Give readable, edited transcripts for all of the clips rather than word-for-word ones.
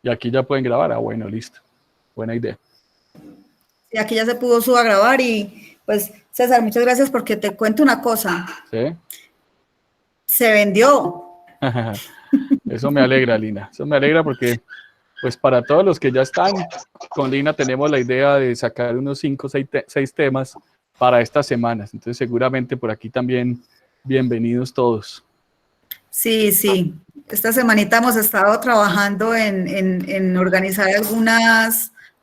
Y aquí ya pueden grabar. Ah, bueno, listo. Buena idea. Y aquí ya se pudo a grabar y pues César, muchas gracias porque te cuento una cosa. ¿Sí? Se vendió. Eso me alegra, Lina. Eso me alegra porque, pues para todos los que ya están, con Lina tenemos la idea de sacar unos 5 o 6 temas para estas semanas. Entonces seguramente por aquí también bienvenidos todos. Sí, sí. Esta semanita hemos estado trabajando en organizar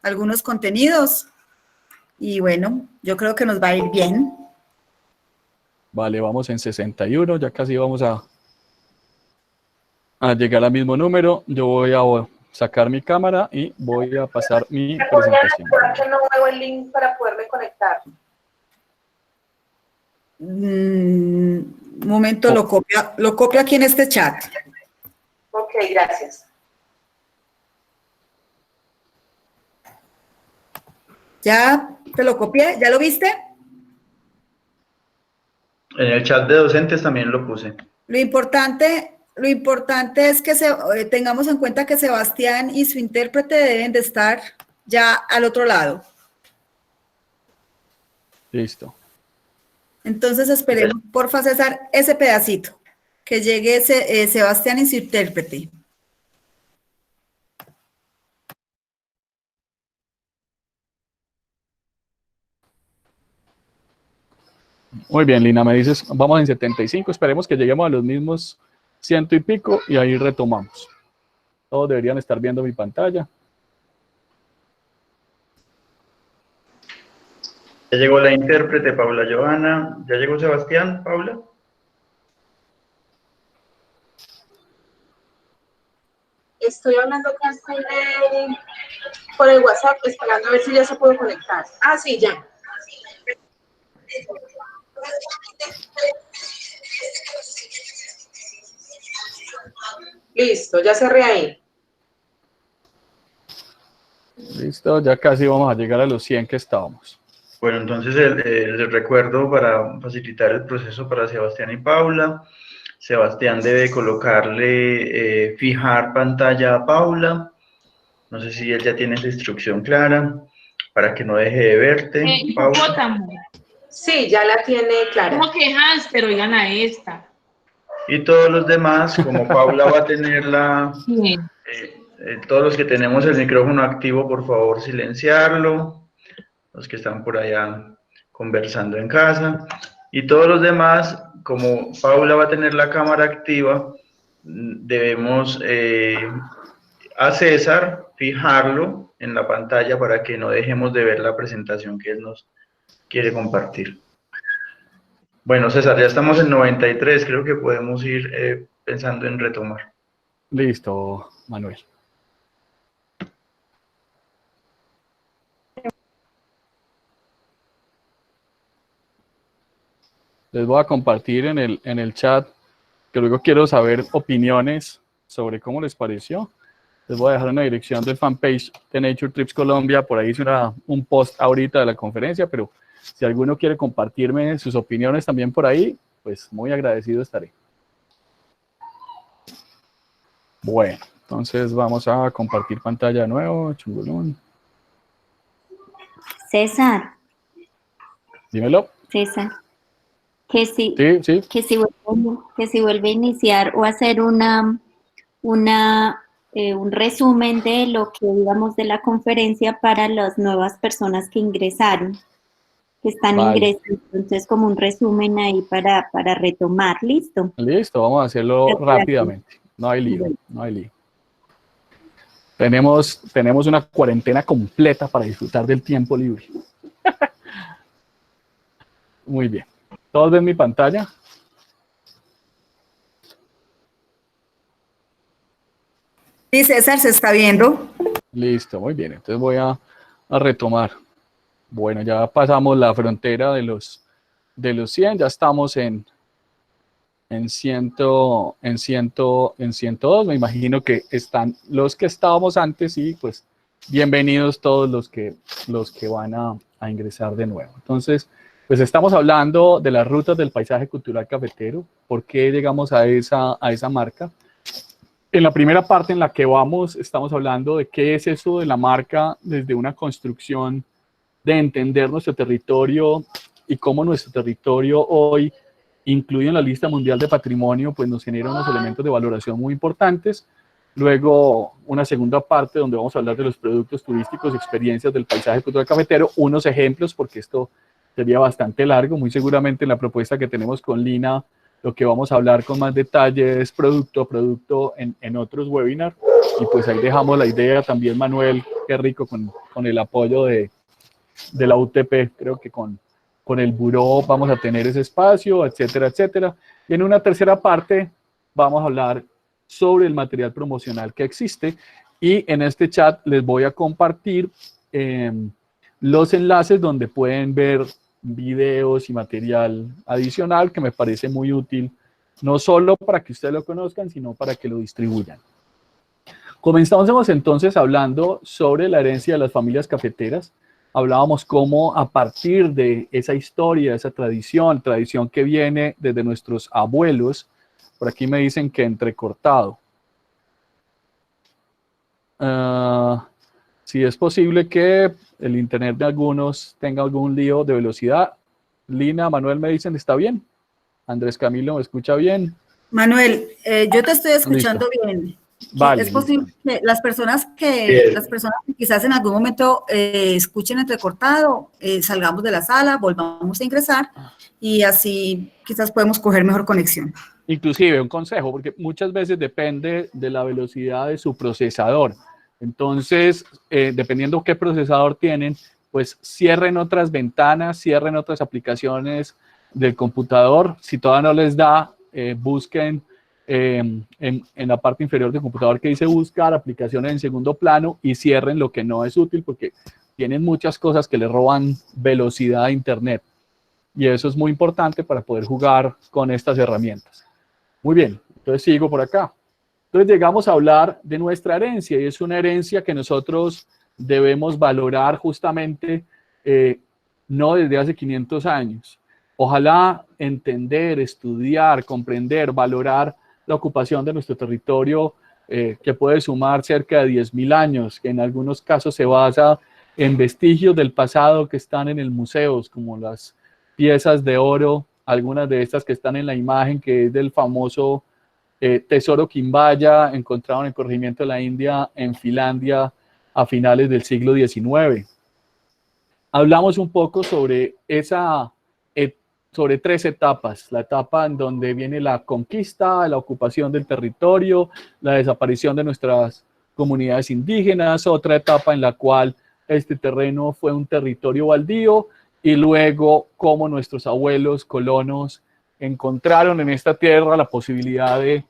algunos contenidos y bueno, yo creo que nos va a ir bien. Vale, vamos en 61, ya casi vamos a llegar al mismo número. Yo voy a sacar mi cámara y voy a pasar mi presentación. Que no veo el link para poderme conectar. Un momento, lo copio aquí en este chat. Ok, gracias. ¿Ya te lo copié? ¿Ya lo viste? En el chat de docentes también lo puse. Lo importante es que tengamos en cuenta que Sebastián y su intérprete deben de estar ya al otro lado. Listo. Entonces esperemos, porfa, César, ese pedacito, que llegue Sebastián y su intérprete. Muy bien, Lina, me dices, vamos en 75, esperemos que lleguemos a los mismos 100 y pico y ahí retomamos. Todos deberían estar viendo mi pantalla. Ya llegó la intérprete Paula Johanna. ¿Ya llegó Sebastián, Paula? Estoy hablando acá por el WhatsApp, esperando a ver si ya se puede conectar. Ah, sí, ya. Listo, ya cerré ahí. Listo, ya casi vamos a llegar a los 100 que estábamos. Bueno, entonces el recuerdo para facilitar el proceso para Sebastián y Paula. Sebastián debe colocarle, fijar pantalla a Paula. No sé si él ya tiene esa instrucción clara para que no deje de verte. Paula. Sí, ya la tiene clara. ¿Cómo que hámster? Oigan a esta. Y todos los demás, como Paula va a tener Sí. todos los que tenemos el micrófono activo, por favor, silenciarlo. Los que están por allá conversando en casa. Y todos los demás, como Paula va a tener la cámara activa, debemos a César fijarlo en la pantalla para que no dejemos de ver la presentación que él nos quiere compartir. Bueno, César, ya estamos en 93, creo que podemos ir pensando en retomar. Listo, Manuel. Les voy a compartir en el chat, que luego quiero saber opiniones sobre cómo les pareció. Les voy a dejar una dirección del fanpage de Nature Trips Colombia. Por ahí hice un post ahorita de la conferencia, pero si alguno quiere compartirme sus opiniones también por ahí, pues muy agradecido estaré. Bueno, entonces vamos a compartir pantalla de nuevo, chungulón. César. Dímelo. César. Que si, sí. que si vuelve a iniciar o hacer un resumen de lo que digamos de la conferencia para las nuevas personas que ingresaron, que están ingresando. Entonces, como un resumen ahí para retomar. ¿Listo? Listo, vamos a hacerlo rápidamente. No hay lío, no hay lío. Tenemos una cuarentena completa para disfrutar del tiempo libre. Muy bien. ¿Todos ven mi pantalla? Sí, César, se está viendo. Listo, muy bien. Entonces voy a retomar. Bueno, ya pasamos la frontera de los 100, ya estamos en 102. Me imagino que están los que estábamos antes y pues bienvenidos todos los que van a ingresar de nuevo. Entonces, pues estamos hablando de las rutas del paisaje cultural cafetero. ¿Por qué llegamos a esa marca? En la primera parte en la que estamos hablando de qué es eso de la marca desde una construcción de entender nuestro territorio y cómo nuestro territorio hoy, incluido en la lista mundial de patrimonio, pues nos genera unos elementos de valoración muy importantes. Luego, una segunda parte donde vamos a hablar de los productos turísticos, experiencias del paisaje cultural cafetero, unos ejemplos, porque esto sería bastante largo. Muy seguramente en la propuesta que tenemos con Lina, lo que vamos a hablar con más detalle es producto a producto en otros webinars. Y pues ahí dejamos la idea también, Manuel, qué rico con el apoyo de la UTP. Creo que con el buró vamos a tener ese espacio, etcétera, etcétera. Y en una tercera parte vamos a hablar sobre el material promocional que existe, y en este chat les voy a compartir los enlaces donde pueden ver videos y material adicional que me parece muy útil, no solo para que ustedes lo conozcan, sino para que lo distribuyan. Comenzamos entonces hablando sobre la herencia de las familias cafeteras. Hablábamos cómo a partir de esa historia, esa tradición que viene desde nuestros abuelos. Por aquí me dicen que entrecortado. Si es posible que el internet de algunos tenga algún lío de velocidad. Lina, Manuel me dicen, ¿está bien? Andrés Camilo, ¿me escucha bien? Manuel, yo te estoy escuchando bien. Vale, es posible que las personas que quizás en algún momento escuchen entrecortado, salgamos de la sala, volvamos a ingresar y así quizás podemos coger mejor conexión. Inclusive un consejo, porque muchas veces depende de la velocidad de su procesador. Entonces, dependiendo qué procesador tienen, pues cierren otras ventanas, cierren otras aplicaciones del computador. Si todavía no les da, busquen en la parte inferior del computador que dice buscar aplicaciones en segundo plano y cierren lo que no es útil, porque tienen muchas cosas que le roban velocidad a internet. Y eso es muy importante para poder jugar con estas herramientas. Muy bien, entonces sigo por acá. Entonces llegamos a hablar de nuestra herencia, y es una herencia que nosotros debemos valorar justamente no desde hace 500 años. Ojalá entender, estudiar, comprender, valorar la ocupación de nuestro territorio, que puede sumar cerca de 10.000 años, que en algunos casos se basa en vestigios del pasado que están en el museo, como las piezas de oro, algunas de estas que están en la imagen, que es del famoso tesoro Quimbaya, encontrado en el corregimiento de la India, en Finlandia, a finales del siglo XIX. Hablamos un poco sobre sobre 3 etapas: la etapa en donde viene la conquista, la ocupación del territorio, la desaparición de nuestras comunidades indígenas; otra etapa en la cual este terreno fue un territorio baldío, y luego cómo nuestros abuelos colonos encontraron en esta tierra la posibilidad de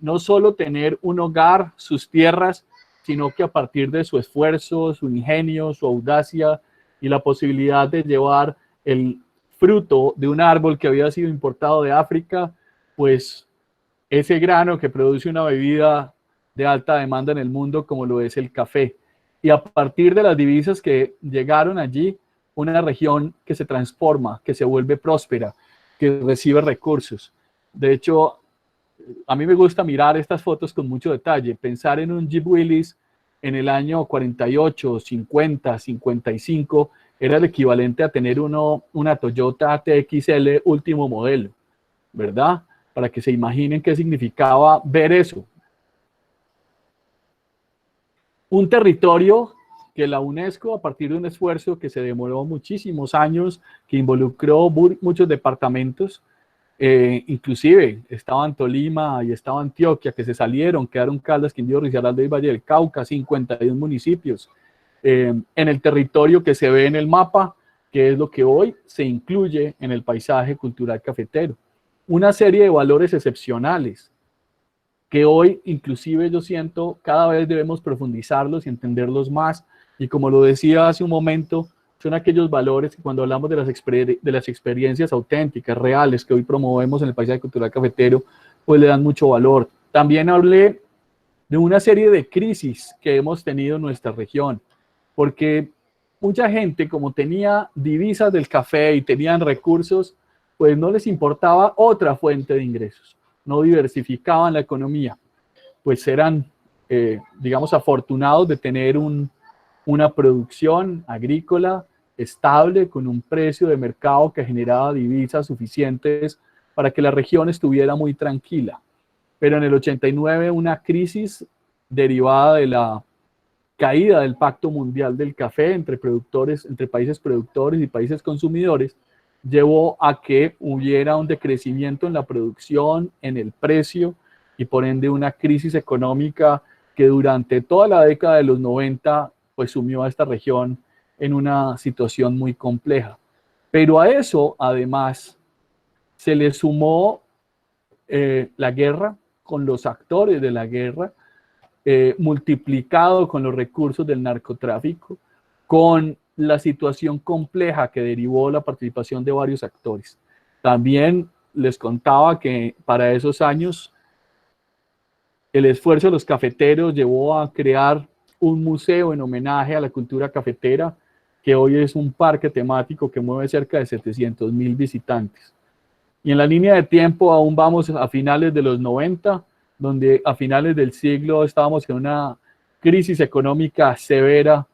no solo tener un hogar, sus tierras, sino que a partir de su esfuerzo, su ingenio, su audacia y la posibilidad de llevar el fruto de un árbol que había sido importado de África, pues ese grano que produce una bebida de alta demanda en el mundo como lo es el café. Y a partir de las divisas que llegaron allí, una región que se transforma, que se vuelve próspera, que recibe recursos. De hecho, a mí me gusta mirar estas fotos con mucho detalle, pensar en un Jeep Willys en el año 48, 50, 55, era el equivalente a tener una Toyota TXL último modelo, ¿verdad? Para que se imaginen qué significaba ver eso. Un territorio que la UNESCO, a partir de un esfuerzo que se demoró muchísimos años, que involucró muchos departamentos, inclusive estaban Tolima y estaba Antioquia, que se salieron, quedaron Caldas, Quindío, Risaralda y Valle del Cauca, 51 municipios, en el territorio que se ve en el mapa, que es lo que hoy se incluye en el paisaje cultural cafetero. Una serie de valores excepcionales, que hoy inclusive yo siento cada vez debemos profundizarlos y entenderlos más, y como lo decía hace un momento, son aquellos valores que cuando hablamos de las experiencias auténticas, reales, que hoy promovemos en el paisaje cultural cafetero, pues le dan mucho valor. También hablé de una serie de crisis que hemos tenido en nuestra región, porque mucha gente, como tenía divisas del café y tenían recursos, pues no les importaba otra fuente de ingresos, no diversificaban la economía. pues eran, digamos, afortunados de tener una producción agrícola estable, con un precio de mercado que generaba divisas suficientes para que la región estuviera muy tranquila. Pero en el 89 una crisis derivada de la caída del Pacto Mundial del Café entre países productores y países consumidores, llevó a que hubiera un decrecimiento en la producción, en el precio, y por ende una crisis económica que durante toda la década de los 90 pues sumió a esta región en una situación muy compleja. Pero a eso, además, se le sumó la guerra, con los actores de la guerra, multiplicado con los recursos del narcotráfico, con la situación compleja que derivó la participación de varios actores. También les contaba que para esos años el esfuerzo de los cafeteros llevó a crear un museo en homenaje a la cultura cafetera, que hoy es un parque temático que mueve cerca de 700,000 visitantes. Y en la línea de tiempo aún vamos a finales de los 90, donde a finales del siglo estábamos en una crisis económica severa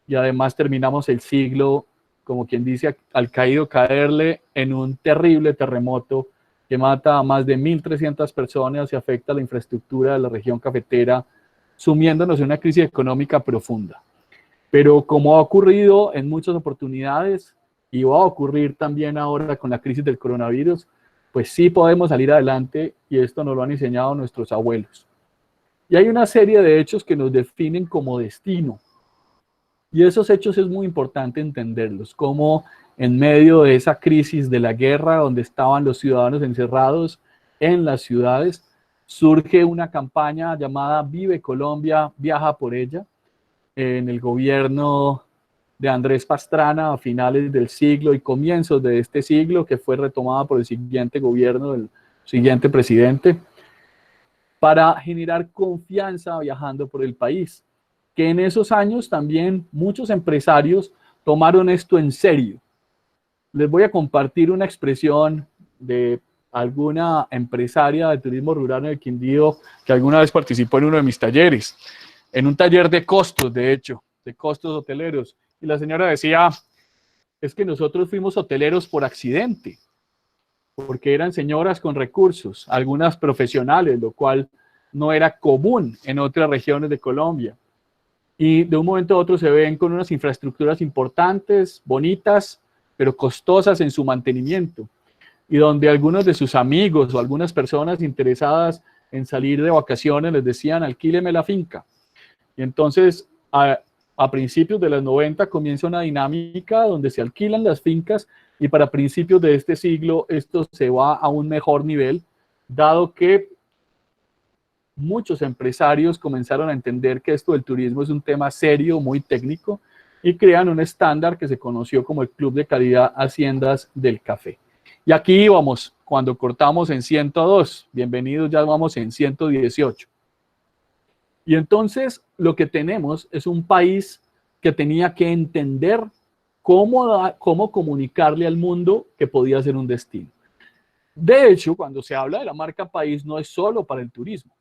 y además terminamos el siglo, como quien dice, al caído caerle, en un terrible terremoto que mata a más de 1.300 personas y afecta la infraestructura de la región cafetera, sumiéndonos en una crisis económica profunda. Pero como ha ocurrido en muchas oportunidades y va a ocurrir también ahora con la crisis del coronavirus, pues sí podemos salir adelante, y esto nos lo han enseñado nuestros abuelos. Y hay una serie de hechos que nos definen como destino. Y esos hechos es muy importante entenderlos, como en medio de esa crisis de la guerra, donde estaban los ciudadanos encerrados en las ciudades, surge una campaña llamada Vive Colombia, viaja por ella, en el gobierno de Andrés Pastrana a finales del siglo y comienzos de este siglo, que fue retomada por el siguiente gobierno del siguiente presidente, para generar confianza viajando por el país. Que en esos años también muchos empresarios tomaron esto en serio. Les voy a compartir una expresión de alguna empresaria de turismo rural en el Quindío que alguna vez participó en uno de mis talleres, en un taller de costos, de hecho, de costos hoteleros. Y la señora decía, es que nosotros fuimos hoteleros por accidente, porque eran señoras con recursos, algunas profesionales, lo cual no era común en otras regiones de Colombia. Y de un momento a otro se ven con unas infraestructuras importantes, bonitas, pero costosas en su mantenimiento. Y donde algunos de sus amigos o algunas personas interesadas en salir de vacaciones les decían, alquíleme la finca. Y entonces, a principios de los 90 comienza una dinámica donde se alquilan las fincas, y para principios de este siglo esto se va a un mejor nivel, dado que muchos empresarios comenzaron a entender que esto del turismo es un tema serio, muy técnico, y crean un estándar que se conoció como el Club de Calidad Haciendas del Café. Y aquí vamos, cuando cortamos en 102, bienvenidos, ya vamos en 118. Y entonces lo que tenemos es un país que tenía que entender cómo comunicarle al mundo que podía ser un destino. De hecho, cuando se habla de la marca país, no es solo para el turismo,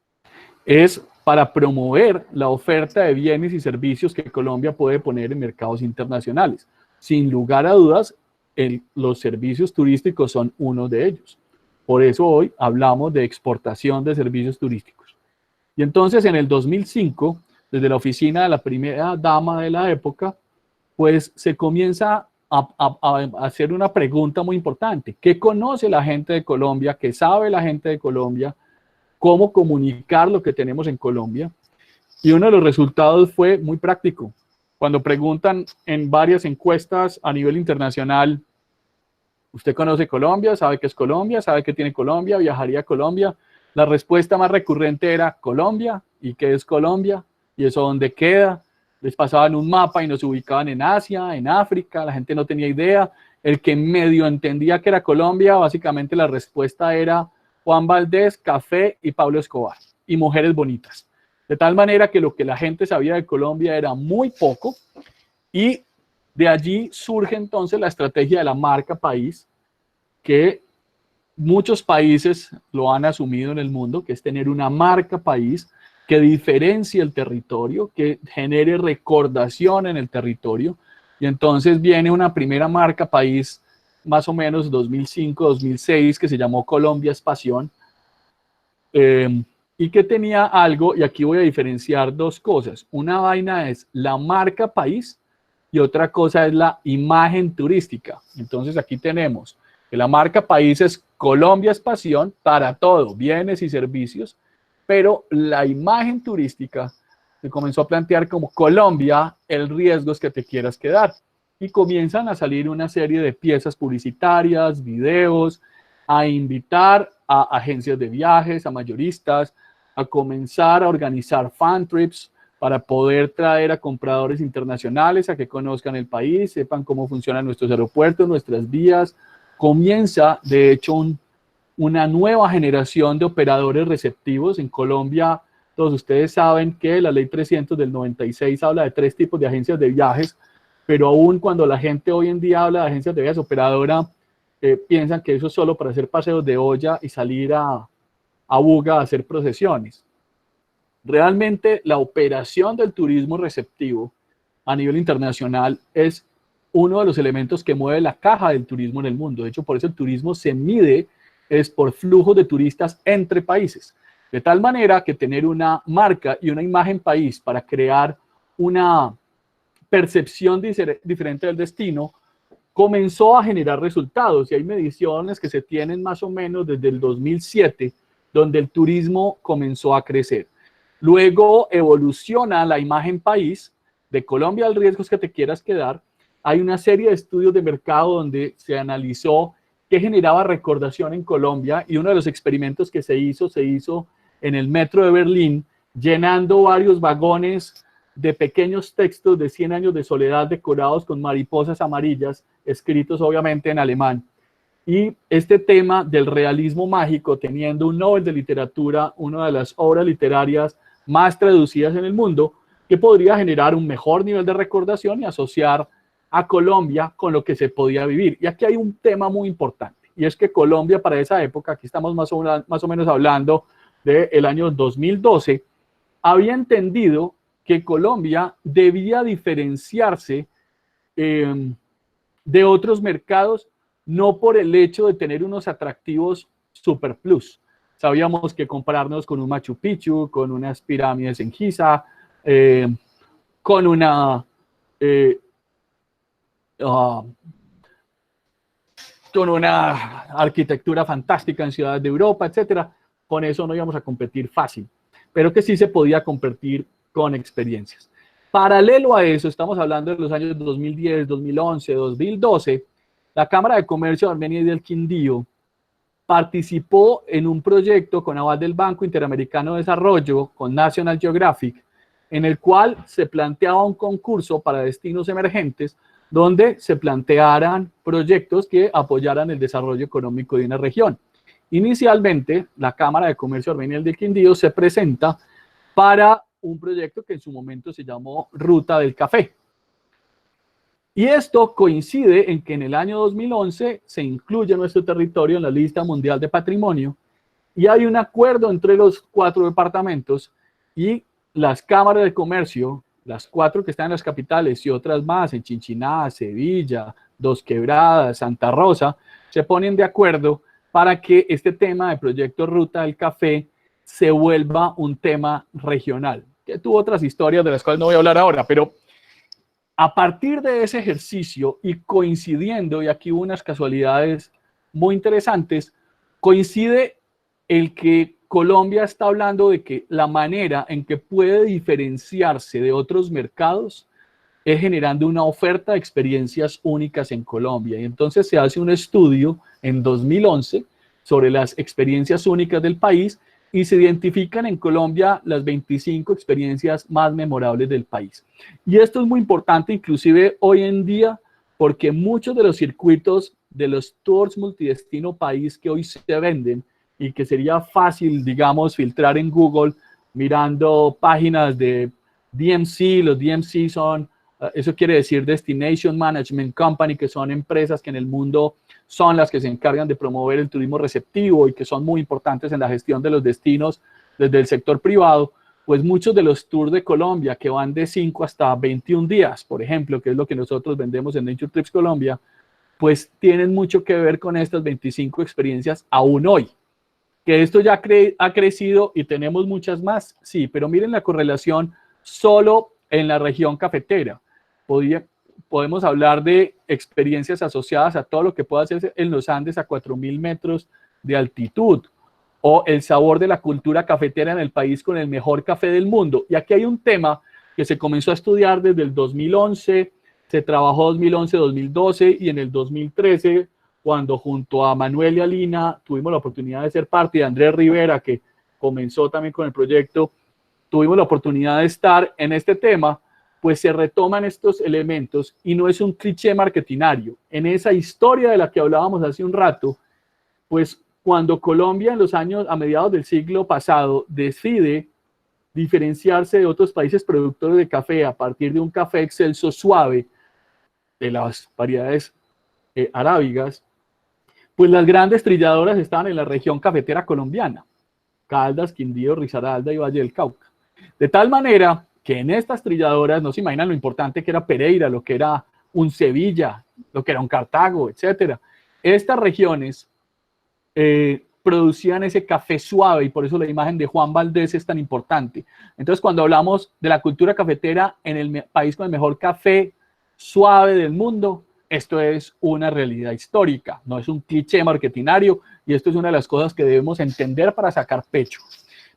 es para promover la oferta de bienes y servicios que Colombia puede poner en mercados internacionales. Sin lugar a dudas, los servicios turísticos son uno de ellos. Por eso hoy hablamos de exportación de servicios turísticos. Y entonces en el 2005, desde la oficina de la primera dama de la época, pues se comienza a hacer una pregunta muy importante. ¿Qué conoce la gente de Colombia? ¿Qué sabe la gente de Colombia? ¿Cómo comunicar lo que tenemos en Colombia? Y uno de los resultados fue muy práctico. Cuando preguntan en varias encuestas a nivel internacional, ¿usted conoce Colombia? ¿Sabe qué es Colombia? ¿Sabe qué tiene Colombia? ¿Viajaría a Colombia? La respuesta más recurrente era Colombia. ¿Y qué es Colombia? ¿Y eso dónde queda? Les pasaban un mapa y nos ubicaban en Asia, en África, la gente no tenía idea. El que medio entendía que era Colombia, básicamente la respuesta era Juan Valdés, café y Pablo Escobar, y mujeres bonitas. De tal manera que lo que la gente sabía de Colombia era muy poco, y de allí surge entonces la estrategia de la marca país, que muchos países lo han asumido en el mundo, que es tener una marca país que diferencie el territorio, que genere recordación en el territorio. Y entonces viene una primera marca país, más o menos 2005-2006, que se llamó Colombia es Pasión, y que tenía algo, y aquí voy a diferenciar dos cosas. Una vaina es la marca país y otra cosa es la imagen turística. Entonces aquí tenemos que la marca país es Colombia es Pasión para todo, bienes y servicios, pero la imagen turística se comenzó a plantear como Colombia, el riesgo es que te quieras quedar. Y comienzan a salir una serie de piezas publicitarias, videos, a invitar a agencias de viajes, a mayoristas, a comenzar a organizar fan trips para poder traer a compradores internacionales a que conozcan el país, sepan cómo funcionan nuestros aeropuertos, nuestras vías. Comienza, de hecho, una nueva generación de operadores receptivos. En Colombia, todos ustedes saben que la ley 300 del 96 habla de 3 tipos de agencias de viajes, pero aún cuando la gente hoy en día habla de agencias de viajes operadora, piensan que eso es solo para hacer paseos de olla y salir a Buga a hacer procesiones. Realmente la operación del turismo receptivo a nivel internacional es uno de los elementos que mueve la caja del turismo en el mundo. De hecho, por eso el turismo se mide es por flujos de turistas entre países. De tal manera que tener una marca y una imagen país para crear una percepción diferente del destino comenzó a generar resultados, y hay mediciones que se tienen más o menos desde el 2007, donde el turismo comenzó a crecer. Luego evoluciona la imagen país, de Colombia al riesgo es que te quieras quedar. Hay una serie de estudios de mercado donde se analizó qué generaba recordación en Colombia, y uno de los experimentos que se hizo en el metro de Berlín, llenando varios vagones de pequeños textos de 100 años de soledad decorados con mariposas amarillas, escritos obviamente en alemán. Y este tema del realismo mágico, teniendo un Nobel de Literatura, una de las obras literarias más traducidas en el mundo, que podría generar un mejor nivel de recordación y asociar a Colombia con lo que se podía vivir. Y aquí hay un tema muy importante, y es que Colombia para esa época, aquí estamos más o menos hablando del año 2012, había entendido que Colombia debía diferenciarse de otros mercados, no por el hecho de tener unos atractivos super plus. Sabíamos que compararnos con un Machu Picchu, con unas pirámides en Giza, con una arquitectura fantástica en ciudades de Europa, etcétera, con eso no íbamos a competir fácil, pero que sí se podía competir con experiencias. Paralelo a eso, estamos hablando de los años 2010, 2011, 2012, la Cámara de Comercio de Armenia y del Quindío participó en un proyecto con aval del Banco Interamericano de Desarrollo, con National Geographic, en el cual se planteaba un concurso para destinos emergentes, donde se plantearan proyectos que apoyaran el desarrollo económico de una región. Inicialmente, la Cámara de Comercio de Armenia y del Quindío se presenta para un proyecto que en su momento se llamó Ruta del Café. Y esto coincide en que en el año 2011 se incluye nuestro territorio en la lista mundial de patrimonio, y hay un acuerdo entre los 4 departamentos y las cámaras de comercio, las 4 que están en las capitales y otras más en Chinchiná, Sevilla, Dos Quebradas, Santa Rosa, se ponen de acuerdo para que este tema de proyecto Ruta del Café se vuelva un tema regional, que tuvo otras historias de las cuales no voy a hablar ahora, pero a partir de ese ejercicio y coincidiendo, y aquí hubo unas casualidades muy interesantes, coincide el que Colombia está hablando de que la manera en que puede diferenciarse de otros mercados es generando una oferta de experiencias únicas en Colombia. Y entonces se hace un estudio en 2011 sobre las experiencias únicas del país, y se identifican en Colombia las 25 experiencias más memorables del país. Y esto es muy importante, inclusive hoy en día, porque muchos de los circuitos de los tours multidestino país que hoy se venden, y que sería fácil, digamos, filtrar en Google, mirando páginas de DMC, los DMC son, eso quiere decir Destination Management Company, que son empresas que en el mundo son las que se encargan de promover el turismo receptivo y que son muy importantes en la gestión de los destinos desde el sector privado. pues muchos de los tours de Colombia que van de 5 hasta 21 días, por ejemplo, que es lo que nosotros vendemos en Nature Trips Colombia, pues tienen mucho que ver con estas 25 experiencias aún hoy. Que esto ya ha crecido y tenemos muchas más, sí, pero miren la correlación solo en la región cafetera. Podemos hablar de experiencias asociadas a todo lo que pueda hacerse en los Andes a 4.000 metros de altitud, o el sabor de la cultura cafetera en el país con el mejor café del mundo. Y aquí hay un tema que se comenzó a estudiar desde el 2011, se trabajó 2011, 2012 y en el 2013, cuando junto a Manuel y Alina tuvimos la oportunidad de ser parte, de Andrés Rivera, que comenzó también con el proyecto, tuvimos la oportunidad de estar en este tema, pues se retoman estos elementos y no es un cliché marketinario. En esa historia de la que hablábamos hace un rato, pues cuando Colombia en los años, a mediados del siglo pasado, decide diferenciarse de otros países productores de café a partir de un café excelso suave de las variedades arábigas, pues las grandes trilladoras estaban en la región cafetera colombiana, Caldas, Quindío, Risaralda y Valle del Cauca. De tal manera que en estas trilladoras, no se imaginan lo importante que era Pereira, lo que era un Sevilla, lo que era un Cartago, etcétera. Estas regiones producían ese café suave y por eso la imagen de Juan Valdés es tan importante. Entonces, cuando hablamos de la cultura cafetera en el país con el mejor café suave del mundo, esto es una realidad histórica, no es un cliché marketinario y esto es una de las cosas que debemos entender para sacar pecho.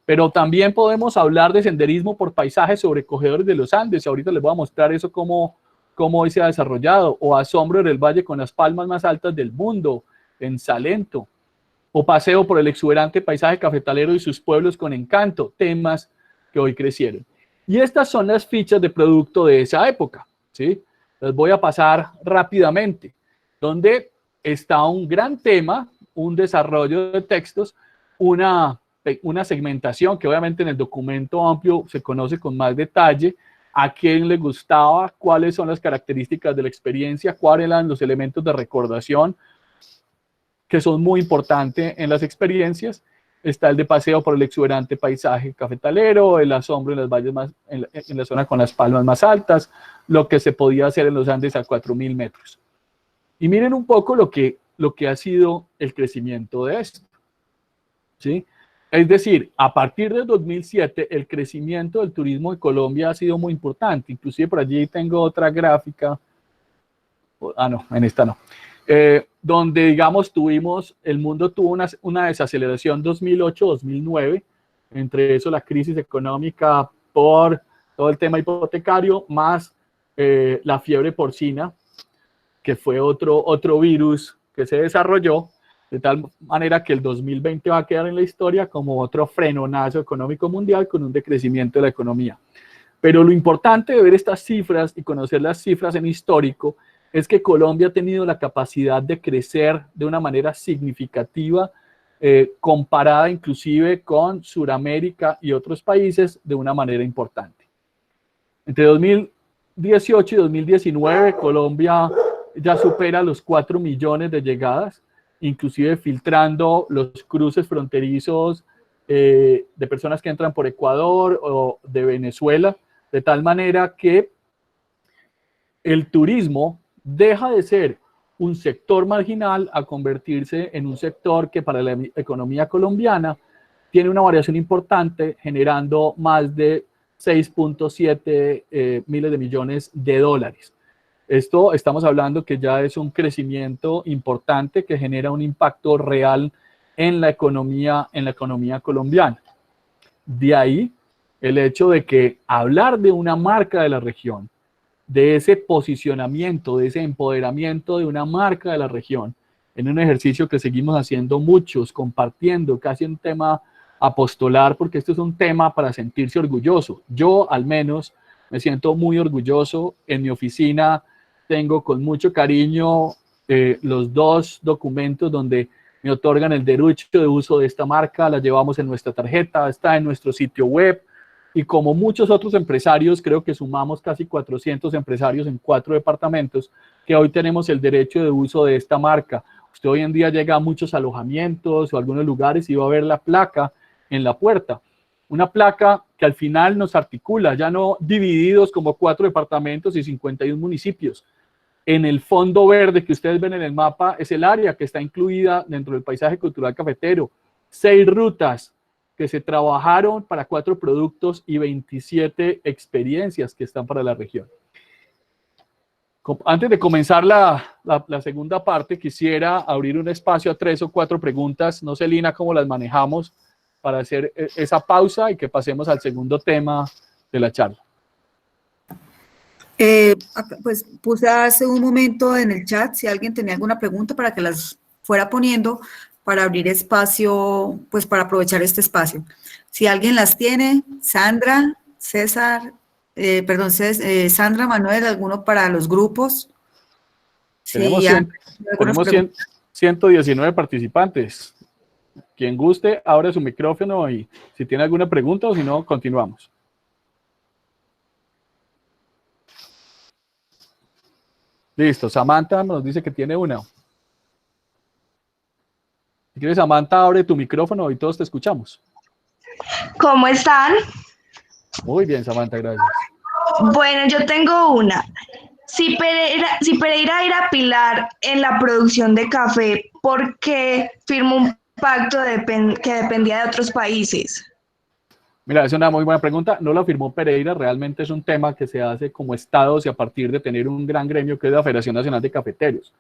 Pero también podemos hablar de senderismo por paisajes sobrecogedores de los Andes. Ahorita les voy a mostrar eso cómo hoy se ha desarrollado. O asombro en el valle con las palmas más altas del mundo, en Salento. O paseo por el exuberante paisaje cafetalero y sus pueblos con encanto. Temas que hoy crecieron. Y estas son las fichas de producto de esa época, ¿sí? Las voy a pasar rápidamente. Donde está un gran tema, un desarrollo de textos, una segmentación que obviamente en el documento amplio se conoce con más detalle, a quién le gustaba, cuáles son las características de la experiencia, cuáles eran los elementos de recordación que son muy importantes en las experiencias. Está el de paseo por el exuberante paisaje cafetalero, el asombro en las valles en la zona con las palmas más altas, lo que se podía hacer en los Andes a 4.000 metros. Y miren un poco lo que ha sido el crecimiento de esto, ¿sí? Es decir, a partir del 2007, el crecimiento del turismo en Colombia ha sido muy importante. Inclusive por allí tengo otra gráfica. No, en esta no. Donde, digamos, el mundo tuvo una desaceleración 2008-2009. Entre eso, la crisis económica por todo el tema hipotecario, más la fiebre porcina, que fue otro virus que se desarrolló. De tal manera que el 2020 va a quedar en la historia como otro frenonazo económico mundial con un decrecimiento de la economía. Pero lo importante de ver estas cifras y conocer las cifras en histórico es que Colombia ha tenido la capacidad de crecer de una manera significativa, comparada inclusive con Sudamérica y otros países de una manera importante. Entre 2018 y 2019, Colombia ya supera los 4 millones de llegadas, inclusive filtrando los cruces fronterizos de personas que entran por Ecuador o de Venezuela, de tal manera que el turismo deja de ser un sector marginal a convertirse en un sector que para la economía colombiana tiene una variación importante, generando más de 6.7 miles de millones de dólares. Esto estamos hablando que ya es un crecimiento importante que genera un impacto real en la economía colombiana. De ahí el hecho de que hablar de una marca de la región, de ese posicionamiento, de ese empoderamiento de una marca de la región, en un ejercicio que seguimos haciendo muchos, compartiendo, casi un tema apostolar, porque esto es un tema para sentirse orgulloso. Yo al menos me siento muy orgulloso. En mi oficina tengo con mucho cariño los 2 documentos donde me otorgan el derecho de uso de esta marca, la llevamos en nuestra tarjeta, está en nuestro sitio web, y como muchos otros empresarios, creo que sumamos casi 400 empresarios en 4 departamentos, que hoy tenemos el derecho de uso de esta marca. Usted hoy en día llega a muchos alojamientos o a algunos lugares y va a ver la placa en la puerta. Una placa que al final nos articula, ya no divididos como 4 departamentos y 51 municipios. En el fondo verde que ustedes ven en el mapa es el área que está incluida dentro del paisaje cultural cafetero. 6 rutas que se trabajaron para 4 productos y 27 experiencias que están para la región. Antes de comenzar la segunda parte, quisiera abrir un espacio a 3 o 4 preguntas. No sé, Lina, cómo las manejamos para hacer esa pausa y que pasemos al segundo tema de la charla. Pues puse hace un momento en el chat si alguien tenía alguna pregunta para que las fuera poniendo para abrir espacio, pues para aprovechar este espacio. Si alguien las tiene, Sandra, César, Sandra, Manuel, alguno para los grupos. Tenemos, sí, 119 participantes. Quien guste, abre su micrófono y si tiene alguna pregunta o si no, continuamos. Listo, Samantha nos dice que tiene una. Si quieres, Samantha, abre tu micrófono y todos te escuchamos. ¿Cómo están? Muy bien, Samantha, gracias. Bueno, yo tengo una. Si Pereira era pilar en la producción de café, ¿por qué firmó un pacto que dependía de otros países? Mira, es una muy buena pregunta. No lo firmó Pereira, realmente es un tema que se hace como estados y a partir de tener un gran gremio que es la Federación Nacional de Cafeteros.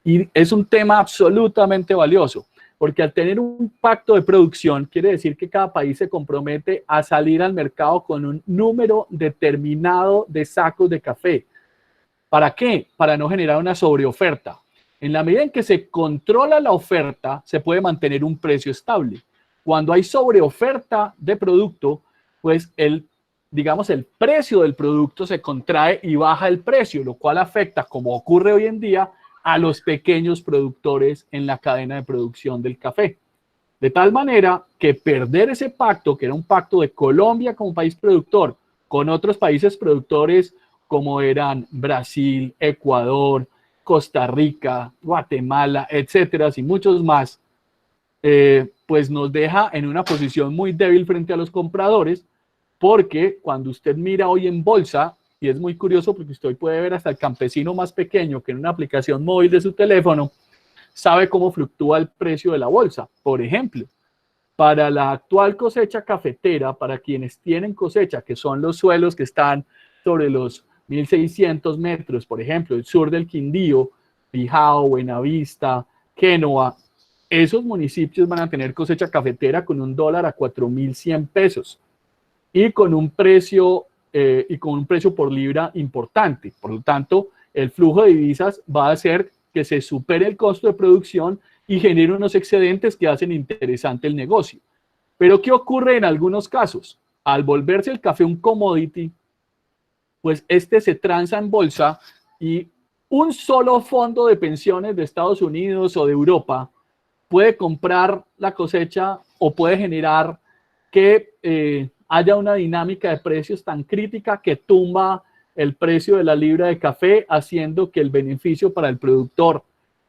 Y es un tema absolutamente valioso, porque al tener un pacto de producción quiere decir que cada país se compromete a salir al mercado con un número determinado de sacos de café. ¿Para qué? Para no generar una sobreoferta. En la medida en que se controla la oferta, se puede mantener un precio estable. Cuando hay sobreoferta de producto, pues el precio del producto se contrae y baja el precio, lo cual afecta, como ocurre hoy en día, a los pequeños productores en la cadena de producción del café. De tal manera que perder ese pacto, que era un pacto de Colombia como país productor, con otros países productores como eran Brasil, Ecuador, Costa Rica, Guatemala, etcétera, y muchos más, pues nos deja en una posición muy débil frente a los compradores, porque cuando usted mira hoy en bolsa, y es muy curioso porque usted hoy puede ver hasta el campesino más pequeño que en una aplicación móvil de su teléfono, sabe cómo fluctúa el precio de la bolsa. Por ejemplo, para la actual cosecha cafetera, para quienes tienen cosecha, que son los suelos que están sobre los 1.600 metros, por ejemplo, el sur del Quindío, Bijao, Buenavista, Génova, esos municipios van a tener cosecha cafetera con $1 a 4.100 pesos y con un precio por libra importante. Por lo tanto, el flujo de divisas va a hacer que se supere el costo de producción y genere unos excedentes que hacen interesante el negocio. Pero ¿qué ocurre en algunos casos? Al volverse el café un commodity, pues se transa en bolsa y un solo fondo de pensiones de Estados Unidos o de Europa puede comprar la cosecha o puede generar que haya una dinámica de precios tan crítica que tumba el precio de la libra de café, haciendo que el beneficio para el productor,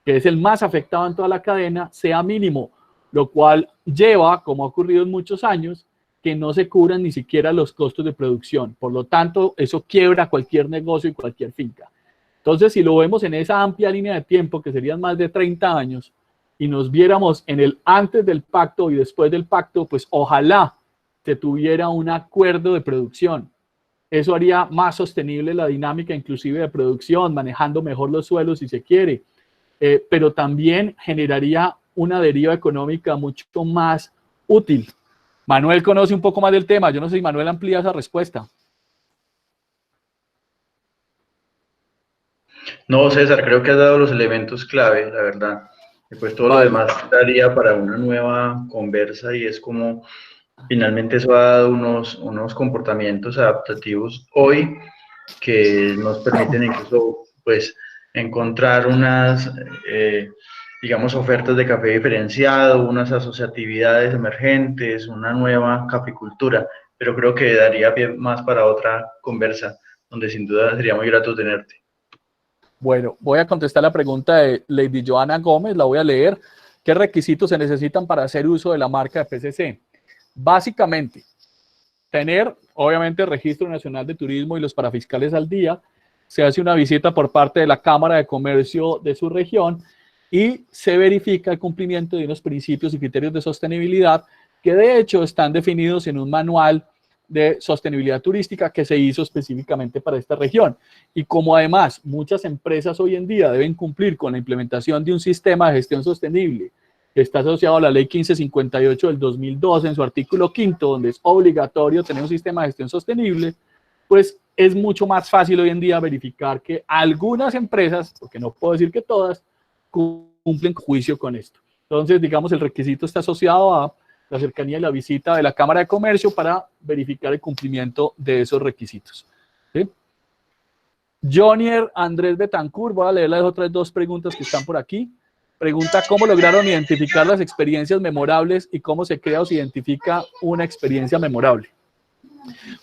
que es el más afectado en toda la cadena, sea mínimo, lo cual lleva, como ha ocurrido en muchos años, que no se cubran ni siquiera los costos de producción. Por lo tanto, eso quiebra cualquier negocio y cualquier finca. Entonces, si lo vemos en esa amplia línea de tiempo, que serían más de 30 años, y nos viéramos en el antes del pacto y después del pacto, pues ojalá se tuviera un acuerdo de producción. Eso haría más sostenible la dinámica inclusive de producción, manejando mejor los suelos si se quiere, pero también generaría una deriva económica mucho más útil. Manuel conoce un poco más del tema, yo no sé si Manuel amplía esa respuesta. No, César, creo que has dado los elementos clave, la verdad. Y pues todo lo demás daría para una nueva conversa y es como finalmente eso ha dado unos comportamientos adaptativos hoy que nos permiten incluso pues encontrar unas, digamos, ofertas de café diferenciado, unas asociatividades emergentes, una nueva caficultura, pero creo que daría pie más para otra conversa, donde sin duda sería muy grato tenerte. Bueno, voy a contestar la pregunta de Lady Joana Gómez, la voy a leer. ¿Qué requisitos se necesitan para hacer uso de la marca de PCC? Básicamente, tener, obviamente, el Registro Nacional de Turismo y los parafiscales al día, se hace una visita por parte de la Cámara de Comercio de su región y se verifica el cumplimiento de unos principios y criterios de sostenibilidad que de hecho están definidos en un manual de sostenibilidad turística que se hizo específicamente para esta región. Y como además muchas empresas hoy en día deben cumplir con la implementación de un sistema de gestión sostenible que está asociado a la Ley 1558 del 2012 en su artículo 5, donde es obligatorio tener un sistema de gestión sostenible, pues es mucho más fácil hoy en día verificar que algunas empresas, porque no puedo decir que todas, cumplen juicio con esto. Entonces, digamos, el requisito está asociado a la cercanía y la visita de la Cámara de Comercio para verificar el cumplimiento de esos requisitos. ¿Sí? Jonier Andrés Betancourt, voy a leer las otras dos preguntas que están por aquí. Pregunta, ¿cómo lograron identificar las experiencias memorables y cómo se crea o se identifica una experiencia memorable?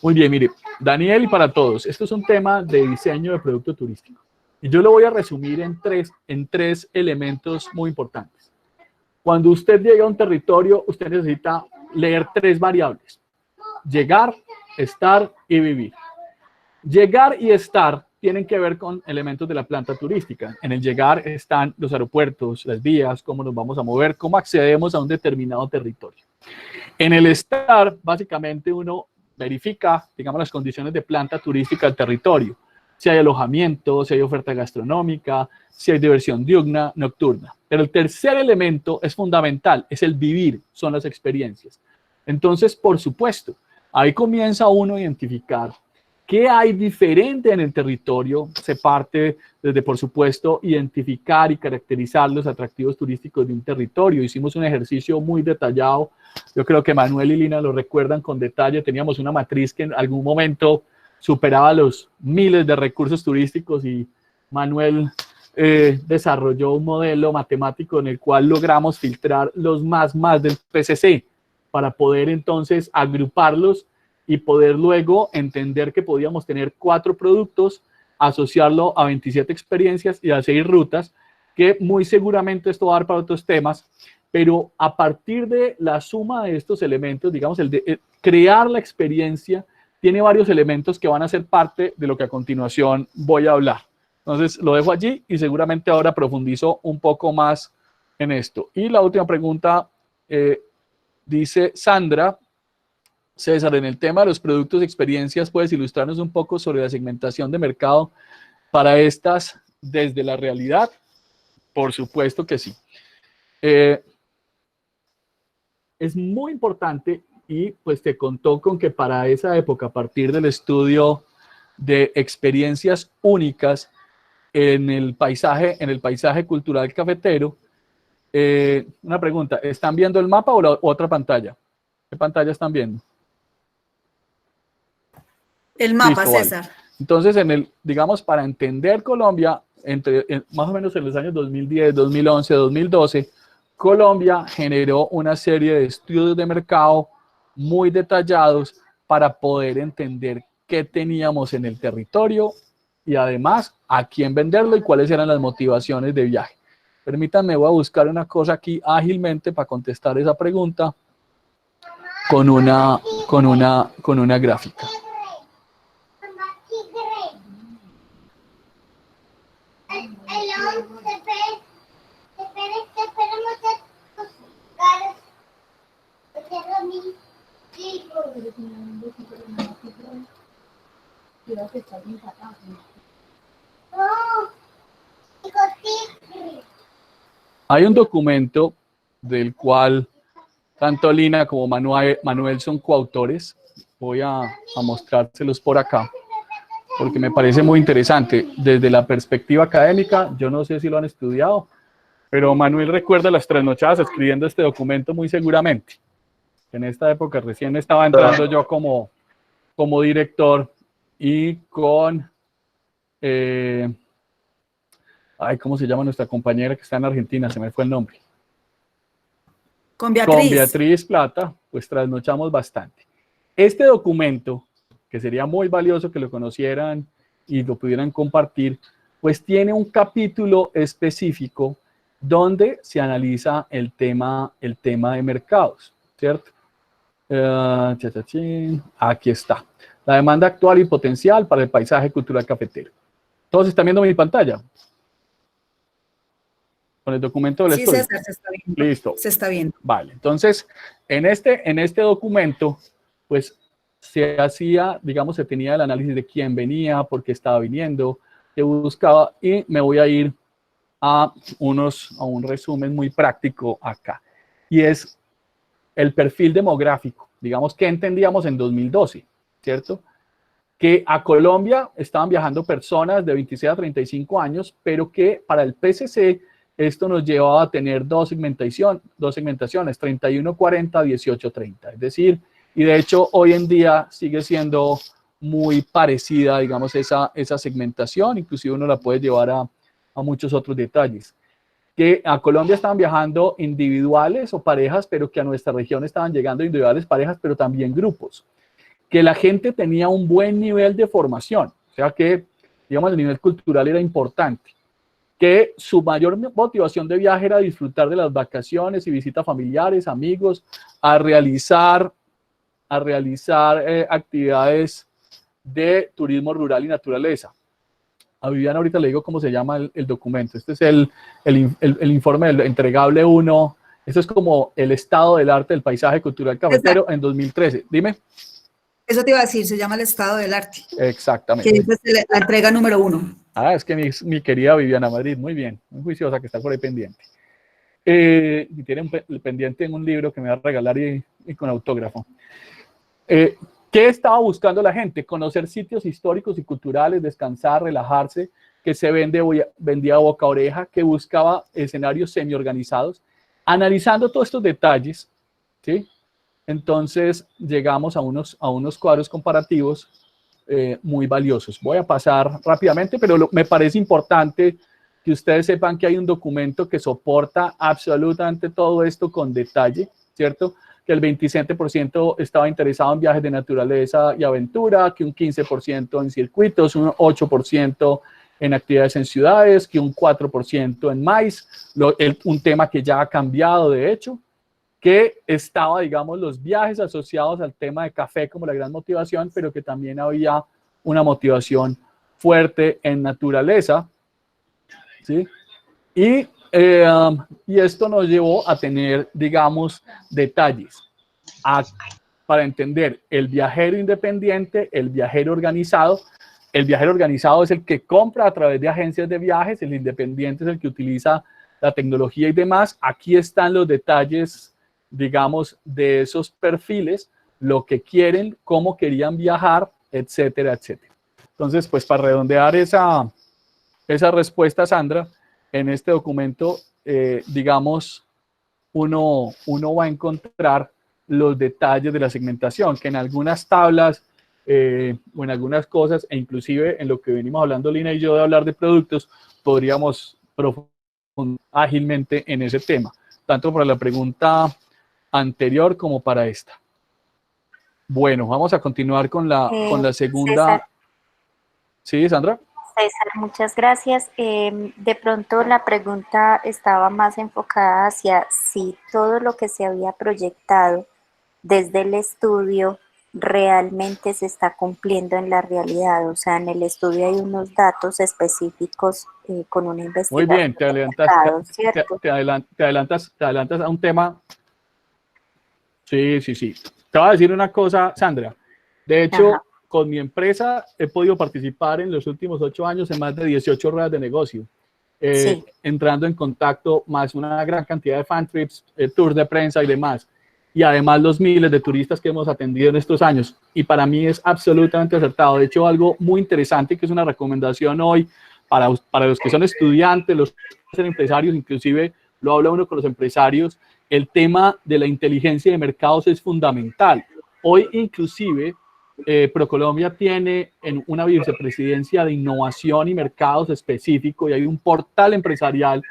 Muy bien, mire, Daniel, y para todos, esto es un tema de diseño de producto turístico. Y yo lo voy a resumir en tres elementos muy importantes. Cuando usted llega a un territorio, usted necesita leer tres variables: llegar, estar y vivir. Llegar y estar tienen que ver con elementos de la planta turística. En el llegar están los aeropuertos, las vías, cómo nos vamos a mover, cómo accedemos a un determinado territorio. En el estar, básicamente uno verifica, digamos, las condiciones de planta turística del territorio. Si hay alojamiento, si hay oferta gastronómica, si hay diversión diurna, nocturna. Pero el tercer elemento es fundamental, es el vivir, son las experiencias. Entonces, por supuesto, ahí comienza uno a identificar qué hay diferente en el territorio. Se parte desde, por supuesto, identificar y caracterizar los atractivos turísticos de un territorio. Hicimos un ejercicio muy detallado. Yo creo que Manuel y Lina lo recuerdan con detalle. Teníamos una matriz que en algún momento superaba los miles de recursos turísticos y Manuel desarrolló un modelo matemático en el cual logramos filtrar los más del PCC para poder entonces agruparlos y poder luego entender que podíamos tener 4 productos, asociarlo a 27 experiencias y a 6 rutas, que muy seguramente esto va a dar para otros temas, pero a partir de la suma de estos elementos, digamos, el de crear la experiencia, tiene varios elementos que van a ser parte de lo que a continuación voy a hablar. Entonces, lo dejo allí y seguramente ahora profundizo un poco más en esto. Y la última pregunta, dice Sandra: César, en el tema de los productos y experiencias, ¿puedes ilustrarnos un poco sobre la segmentación de mercado para estas desde la realidad? Por supuesto que sí. Es muy importante y pues te contó con que para esa época, a partir del estudio de experiencias únicas en el paisaje cultural cafetero, una pregunta, ¿están viendo el mapa o la otra pantalla? ¿Qué pantalla están viendo? El mapa, Listo, César. vale. Entonces, digamos, para entender Colombia, más o menos en los años 2010, 2011, 2012, Colombia generó una serie de estudios de mercado muy detallados para poder entender qué teníamos en el territorio y además a quién venderlo y cuáles eran las motivaciones de viaje. Permítanme, voy a buscar una cosa aquí ágilmente para contestar esa pregunta con una gráfica. Hay un documento del cual tanto Lina como Manuel son coautores. Voy a mostrárselos por acá, porque me parece muy interesante. Desde la perspectiva académica, yo no sé si lo han estudiado, pero Manuel recuerda las trasnochadas escribiendo este documento muy seguramente. En esta época recién estaba entrando yo como director y con... ¿cómo se llama nuestra compañera que está en Argentina? Se me fue el nombre. Con Beatriz. Con Beatriz Plata, pues trasnochamos bastante. Este documento, que sería muy valioso que lo conocieran y lo pudieran compartir, pues tiene un capítulo específico donde se analiza el tema de mercados, ¿cierto? Aquí está. La demanda actual y potencial para el paisaje cultural cafetero. ¿Todos están viendo mi pantalla? Con el documento del Sí, estudio. César, se está viendo. Listo. Se está viendo. Vale, entonces, en este documento, pues, se hacía, digamos, se tenía el análisis de quién venía, por qué estaba viniendo, qué buscaba, y me voy a ir a un resumen muy práctico acá. Y es el perfil demográfico, digamos, que entendíamos en 2012, ¿cierto? Que a Colombia estaban viajando personas de 26 a 35 años, pero que para el PCC esto nos llevaba a tener dos segmentaciones, 31-40, 18-30. Es decir, y de hecho hoy en día sigue siendo muy parecida, digamos, esa segmentación, inclusive uno la puede llevar a muchos otros detalles. Que a Colombia estaban viajando individuales o parejas, pero que a nuestra región estaban llegando individuales, parejas, pero también grupos. Que la gente tenía un buen nivel de formación, o sea que, digamos, el nivel cultural era importante. Que su mayor motivación de viaje era disfrutar de las vacaciones y visitas familiares, amigos, a realizar actividades de turismo rural y naturaleza. A Viviana ahorita le digo cómo se llama el documento. Este es el informe del entregable 1. Esto es como el estado del arte del paisaje cultural cafetero. Exacto. En 2013. Dime. Eso te iba a decir, se llama el estado del arte. Exactamente. Que es la entrega número 1. Ah, es que mi querida Viviana Madrid, muy bien, muy juiciosa, que está por ahí pendiente. Y tiene pendiente en un libro que me va a regalar y con autógrafo. ¿Qué estaba buscando la gente? Conocer sitios históricos y culturales, descansar, relajarse, que se vendía boca a oreja, que buscaba escenarios semi-organizados, analizando todos estos detalles, ¿sí? Entonces llegamos a unos cuadros comparativos muy valiosos. Voy a pasar rápidamente, pero me parece importante que ustedes sepan que hay un documento que soporta absolutamente todo esto con detalle, ¿cierto? Que el 27% estaba interesado en viajes de naturaleza y aventura, que un 15% en circuitos, un 8% en actividades en ciudades, que un 4% en maíz, un tema que ya ha cambiado de hecho, que estaba, digamos, los viajes asociados al tema de café como la gran motivación, pero que también había una motivación fuerte en naturaleza, ¿sí? Y esto nos llevó a tener, digamos, detalles para entender el viajero independiente, el viajero organizado. El viajero organizado es el que compra a través de agencias de viajes, el independiente es el que utiliza la tecnología y demás. Aquí están los detalles, digamos, de esos perfiles, lo que quieren, cómo querían viajar, etcétera, etcétera. Entonces, pues para redondear esa respuesta, Sandra, en este documento, digamos, uno va a encontrar los detalles de la segmentación, que en algunas tablas o en algunas cosas, e inclusive en lo que venimos hablando Lina y yo de hablar de productos, podríamos profundizar ágilmente en ese tema, tanto para la pregunta anterior como para esta. Bueno, vamos a continuar con la segunda. César. Sí, Sandra. César, muchas gracias. De pronto la pregunta estaba más enfocada hacia si todo lo que se había proyectado desde el estudio realmente se está cumpliendo en la realidad. O sea, en el estudio hay unos datos específicos con una investigación. Muy bien, te adelantas a un tema. Sí. Te voy a decir una cosa, Sandra. De hecho, ajá, con mi empresa he podido participar en los últimos 8 años en más de 18 ruedas de negocio, sí, entrando en contacto más una gran cantidad de fan trips, tours de prensa y demás. Y además los miles de turistas que hemos atendido en estos años. Y para mí es absolutamente acertado. De hecho, algo muy interesante que es una recomendación hoy para los que son estudiantes, los que son empresarios, inclusive lo habla uno con los empresarios, el tema de la inteligencia de mercados es fundamental. Hoy inclusive ProColombia tiene en una vicepresidencia de innovación y mercados específico y hay un portal empresarial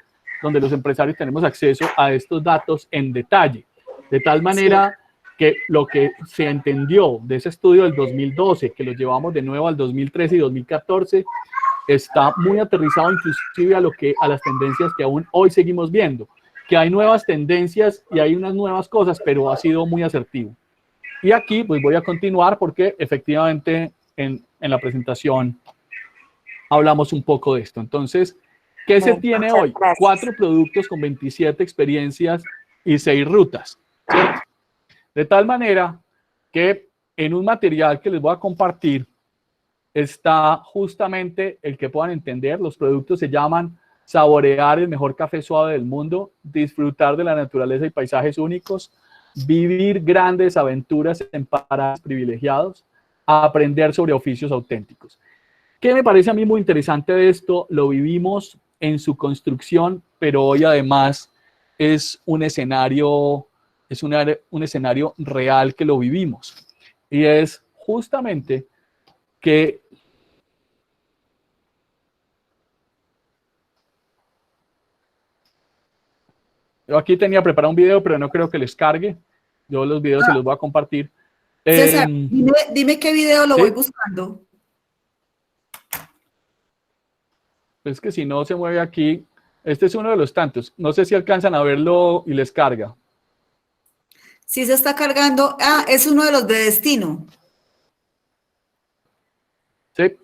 donde los empresarios tenemos acceso a estos datos en detalle. De tal manera que lo que se entendió de ese estudio del 2012, que lo llevamos de nuevo al 2013 y 2014, está muy aterrizado inclusive a las tendencias que aún hoy seguimos viendo. Que hay nuevas tendencias y hay unas nuevas cosas, pero ha sido muy asertivo. Y aquí pues voy a continuar porque efectivamente en la presentación hablamos un poco de esto. Entonces, ¿qué se tiene Muchas hoy? gracias. 4 productos con 27 experiencias y 6 rutas, ¿cierto? De tal manera que en un material que les voy a compartir está justamente el que puedan entender. Los productos se llaman Saborear el mejor café suave del mundo, Disfrutar de la naturaleza y paisajes únicos, Vivir grandes aventuras en parajes privilegiados, Aprender sobre oficios auténticos. ¿Qué me parece a mí muy interesante de esto? Lo vivimos en su construcción, pero hoy además es un escenario real que lo vivimos. Y es justamente que yo aquí tenía preparado un video, pero no creo que les cargue. Yo los videos se los voy a compartir. César, dime qué video lo ¿sí? voy buscando. Es que si no se mueve aquí, este es uno de los tantos. No sé si alcanzan a verlo y les carga. Sí se está cargando. Ah, es uno de los de destino. Sí.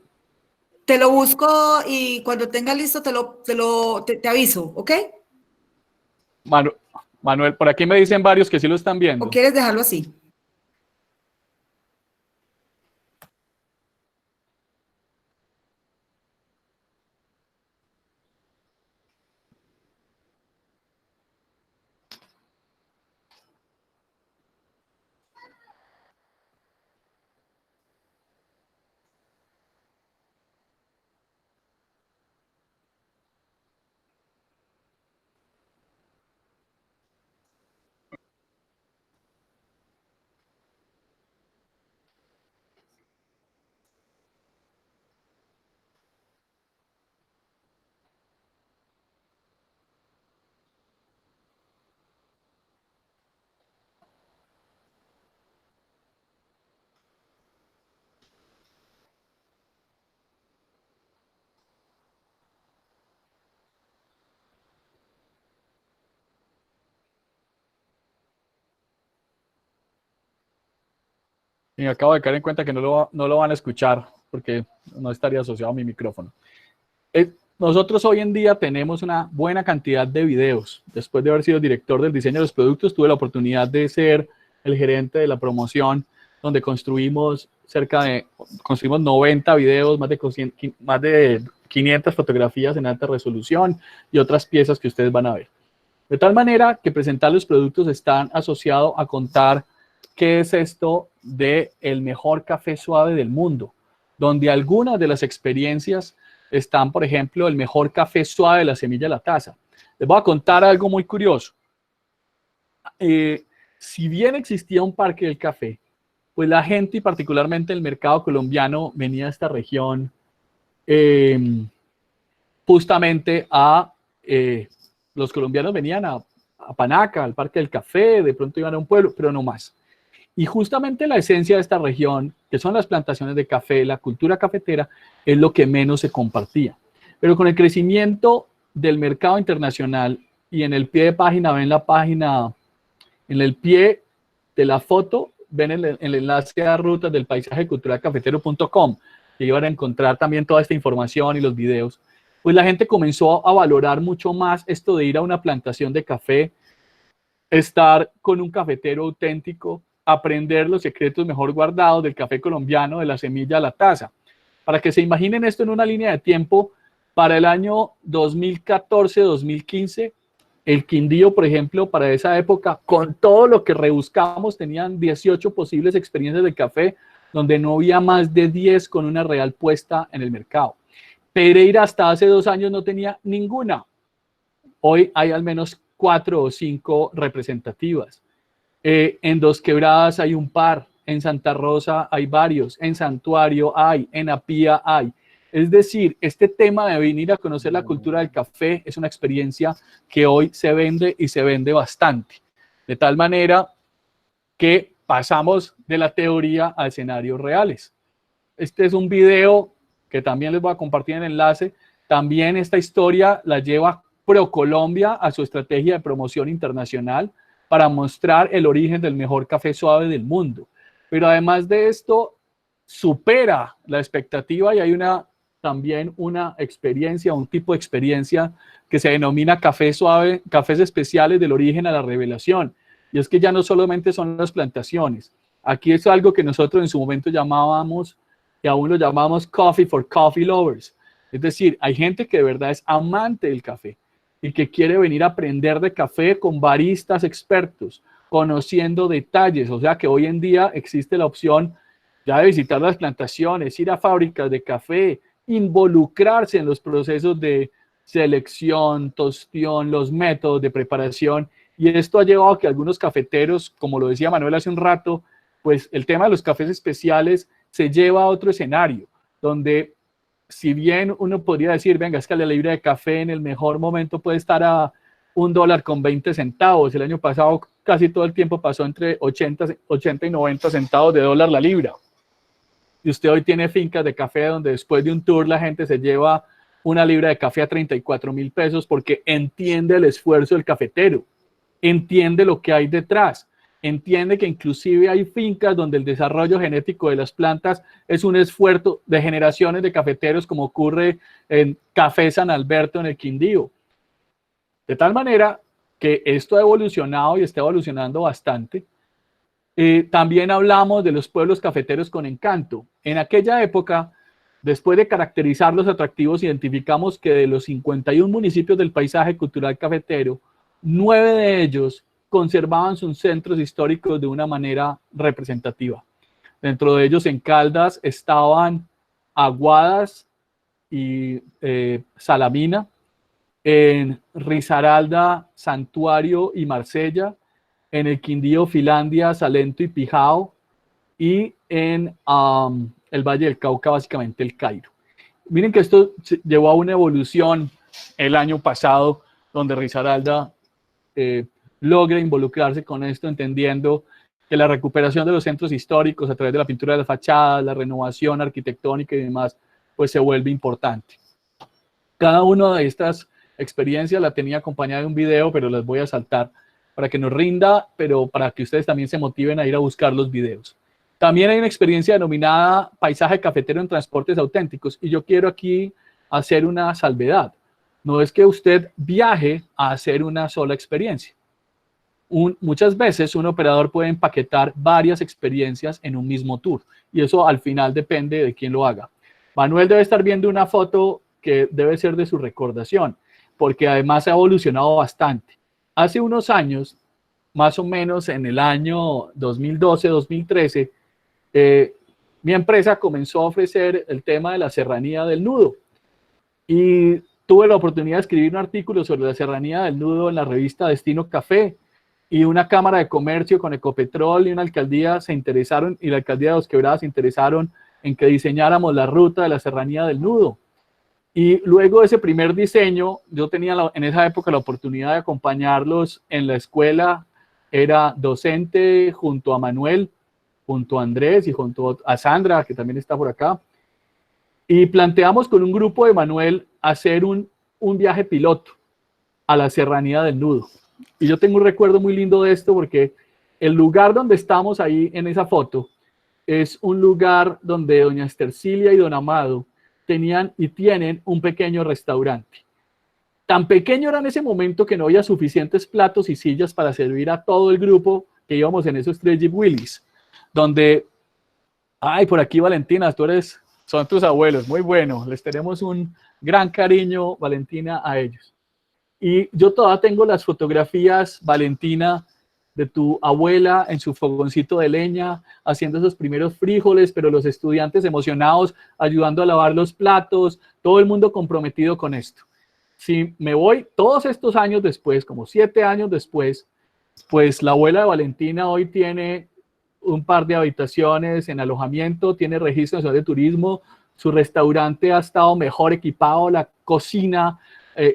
Te lo busco y cuando tenga listo te aviso, ¿ok? Manuel, por aquí me dicen varios que sí lo están viendo. ¿O quieres dejarlo así? Y acabo de caer en cuenta que no lo van a escuchar porque no estaría asociado a mi micrófono. Nosotros hoy en día tenemos una buena cantidad de videos. Después de haber sido director del diseño de los productos, tuve la oportunidad de ser el gerente de la promoción, donde construimos 90 videos, más de 500 fotografías en alta resolución y otras piezas que ustedes van a ver. De tal manera que presentar los productos están asociados a contar qué es esto de el mejor café suave del mundo, donde algunas de las experiencias están, por ejemplo, el mejor café suave de la semilla a la taza. Les voy a contar algo muy curioso. Si bien existía un parque del café, pues la gente y particularmente el mercado colombiano venía a esta región justamente los colombianos venían a Panaca, al Parque del Café, de pronto iban a un pueblo, pero no más. Y justamente la esencia de esta región, que son las plantaciones de café, la cultura cafetera, es lo que menos se compartía. Pero con el crecimiento del mercado internacional y en el pie de página, ven la página, en el pie de la foto, ven el enlace a rutas del paisaje cultural cafetero.com, que iban a encontrar también toda esta información y los videos. Pues la gente comenzó a valorar mucho más esto de ir a una plantación de café, estar con un cafetero auténtico, aprender los secretos mejor guardados del café colombiano, de la semilla a la taza. Para que se imaginen esto en una línea de tiempo, para el año 2014-2015, el Quindío, por ejemplo, para esa época, con todo lo que rebuscamos, tenían 18 posibles experiencias de café, donde no había más de 10 con una real puesta en el mercado. Pereira hasta hace 2 años no tenía ninguna. Hoy hay al menos 4 o 5 representativas. En Dos Quebradas hay un par, en Santa Rosa hay varios, en Santuario hay, en Apía hay. Es decir, este tema de venir a conocer la cultura del café es una experiencia que hoy se vende y se vende bastante. De tal manera que pasamos de la teoría a escenarios reales. Este es un video que también les voy a compartir en el enlace. También esta historia la lleva ProColombia a su estrategia de promoción internacional para mostrar el origen del mejor café suave del mundo. pero además de esto, supera la expectativa y hay también una experiencia, un tipo de experiencia que se denomina café suave, cafés especiales del origen a la revelación. Y es que ya no solamente son las plantaciones. Aquí es algo que nosotros en su momento llamábamos, y aún lo llamamos coffee for coffee lovers. Es decir, hay gente que de verdad es amante del café y que quiere venir a aprender de café con baristas expertos, conociendo detalles. O sea que hoy en día existe la opción ya de visitar las plantaciones, ir a fábricas de café, involucrarse en los procesos de selección, tostión, los métodos de preparación. Y esto ha llevado a que algunos cafeteros, como lo decía Manuel hace un rato, pues el tema de los cafés especiales se lleva a otro escenario, donde si bien uno podría decir, venga, es que la libra de café en el mejor momento puede estar a $1.20. El año pasado casi todo el tiempo pasó entre 80 y 90 centavos de dólar la libra. Y usted hoy tiene fincas de café donde después de un tour la gente se lleva una libra de café a 34,000 pesos porque entiende el esfuerzo del cafetero, entiende lo que hay detrás, entiende que inclusive hay fincas donde el desarrollo genético de las plantas es un esfuerzo de generaciones de cafeteros, como ocurre en Café San Alberto en el Quindío. De tal manera que esto ha evolucionado y está evolucionando bastante. También hablamos de los pueblos cafeteros con encanto. En aquella época, después de caracterizar los atractivos, identificamos que de los 51 municipios del paisaje cultural cafetero, 9 de ellos conservaban sus centros históricos de una manera representativa. Dentro de ellos, en Caldas estaban Aguadas y Salamina, en Risaralda, Santuario y Marsella, en el Quindío, Finlandia, Salento y Pijao, y en el Valle del Cauca, básicamente el Cairo. Miren que esto llevó a una evolución el año pasado, donde Risaralda logra involucrarse con esto, entendiendo que la recuperación de los centros históricos a través de la pintura de las fachadas, la renovación arquitectónica y demás, pues se vuelve importante. Cada una de estas experiencias la tenía acompañada de un video, pero las voy a saltar para que nos rinda, pero para que ustedes también se motiven a ir a buscar los videos. También hay una experiencia denominada paisaje cafetero en transportes auténticos, y yo quiero aquí hacer una salvedad. No es que usted viaje a hacer una sola experiencia. Muchas veces un operador puede empaquetar varias experiencias en un mismo tour, y eso al final depende de quién lo haga. Manuel debe estar viendo una foto que debe ser de su recordación, porque además ha evolucionado bastante. Hace unos años, más o menos en el año 2012-2013, mi empresa comenzó a ofrecer el tema de la serranía del nudo, y tuve la oportunidad de escribir un artículo sobre la serranía del nudo en la revista Destino Café, y una cámara de comercio con Ecopetrol y una alcaldía se interesaron, y la alcaldía de Dos Quebradas se interesaron en que diseñáramos la ruta de la serranía del nudo. Y luego de ese primer diseño, yo tenía en esa época la oportunidad de acompañarlos en la escuela. Era docente junto a Manuel, junto a Andrés y junto a Sandra, que también está por acá. Y planteamos con un grupo de Manuel hacer un viaje piloto a la serranía del nudo. Y yo tengo un recuerdo muy lindo de esto, porque el lugar donde estamos ahí en esa foto es un lugar donde doña Estercilia y don Amado tenían y tienen un pequeño restaurante. Tan pequeño era en ese momento que no había suficientes platos y sillas para servir a todo el grupo que íbamos en esos 3 Jeep Willys, donde, ay, por aquí Valentina, son tus abuelos, muy bueno, les tenemos un gran cariño, Valentina, a ellos. Y yo todavía tengo las fotografías, Valentina, de tu abuela en su fogoncito de leña, haciendo esos primeros frijoles, pero los estudiantes emocionados, ayudando a lavar los platos, todo el mundo comprometido con esto. Si me voy todos estos años después, como 7 años después, pues la abuela de Valentina hoy tiene un par de habitaciones en alojamiento, tiene registro nacional de turismo, su restaurante ha estado mejor equipado, la cocina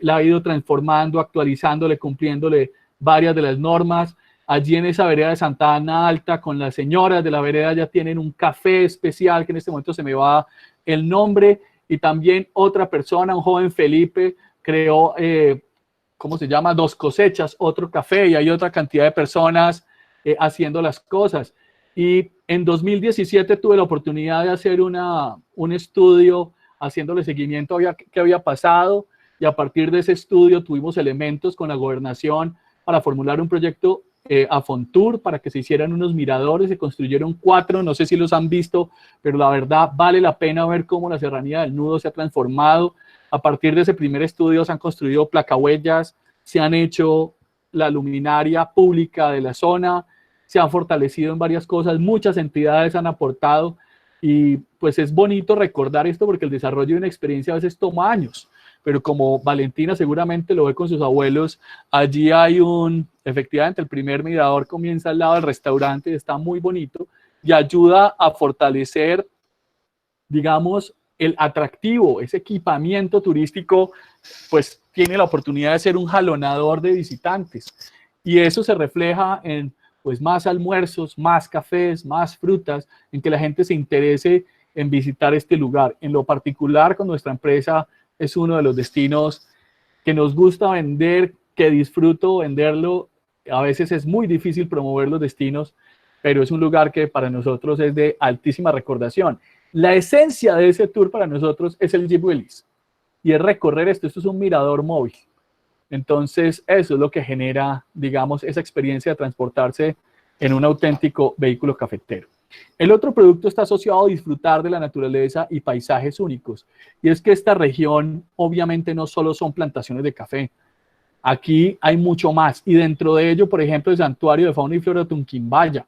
la ha ido transformando, actualizándole, cumpliéndole varias de las normas. Allí en esa vereda de Santa Ana Alta, con las señoras de la vereda, ya tienen un café especial, que en este momento se me va el nombre, y también otra persona, un joven Felipe, creó, ¿cómo se llama? Dos Cosechas, otro café, y hay otra cantidad de personas haciendo las cosas. Y En 2017 tuve la oportunidad de hacer un estudio haciéndole seguimiento a qué había pasado, y a partir de ese estudio tuvimos elementos con la gobernación para formular un proyecto a Fontur para que se hicieran unos miradores. Se construyeron 4, no sé si los han visto, pero la verdad vale la pena ver cómo la Serranía del Nudo se ha transformado. A partir de ese primer estudio se han construido placahuellas, se han hecho la luminaria pública de la zona, se han fortalecido en varias cosas, muchas entidades han aportado, y pues es bonito recordar esto porque el desarrollo de una experiencia a veces toma años, pero como Valentina seguramente lo ve con sus abuelos, allí hay efectivamente el primer mirador comienza al lado del restaurante, está muy bonito y ayuda a fortalecer, digamos, el atractivo, ese equipamiento turístico, pues tiene la oportunidad de ser un jalonador de visitantes, y eso se refleja en pues más almuerzos, más cafés, más frutas, en que la gente se interese en visitar este lugar. En lo particular, con nuestra empresa, es uno de los destinos que nos gusta vender, que disfruto venderlo. A veces es muy difícil promover los destinos, pero es un lugar que para nosotros es de altísima recordación. La esencia de ese tour para nosotros es el Jeep Willys, y es recorrer esto. Esto es un mirador móvil. Entonces, eso es lo que genera, digamos, esa experiencia de transportarse en un auténtico vehículo cafetero. El otro producto está asociado a disfrutar de la naturaleza y paisajes únicos. Y es que esta región, obviamente, no solo son plantaciones de café. Aquí hay mucho más. Y dentro de ello, por ejemplo, el Santuario de Fauna y Flora de Tunquimbaya,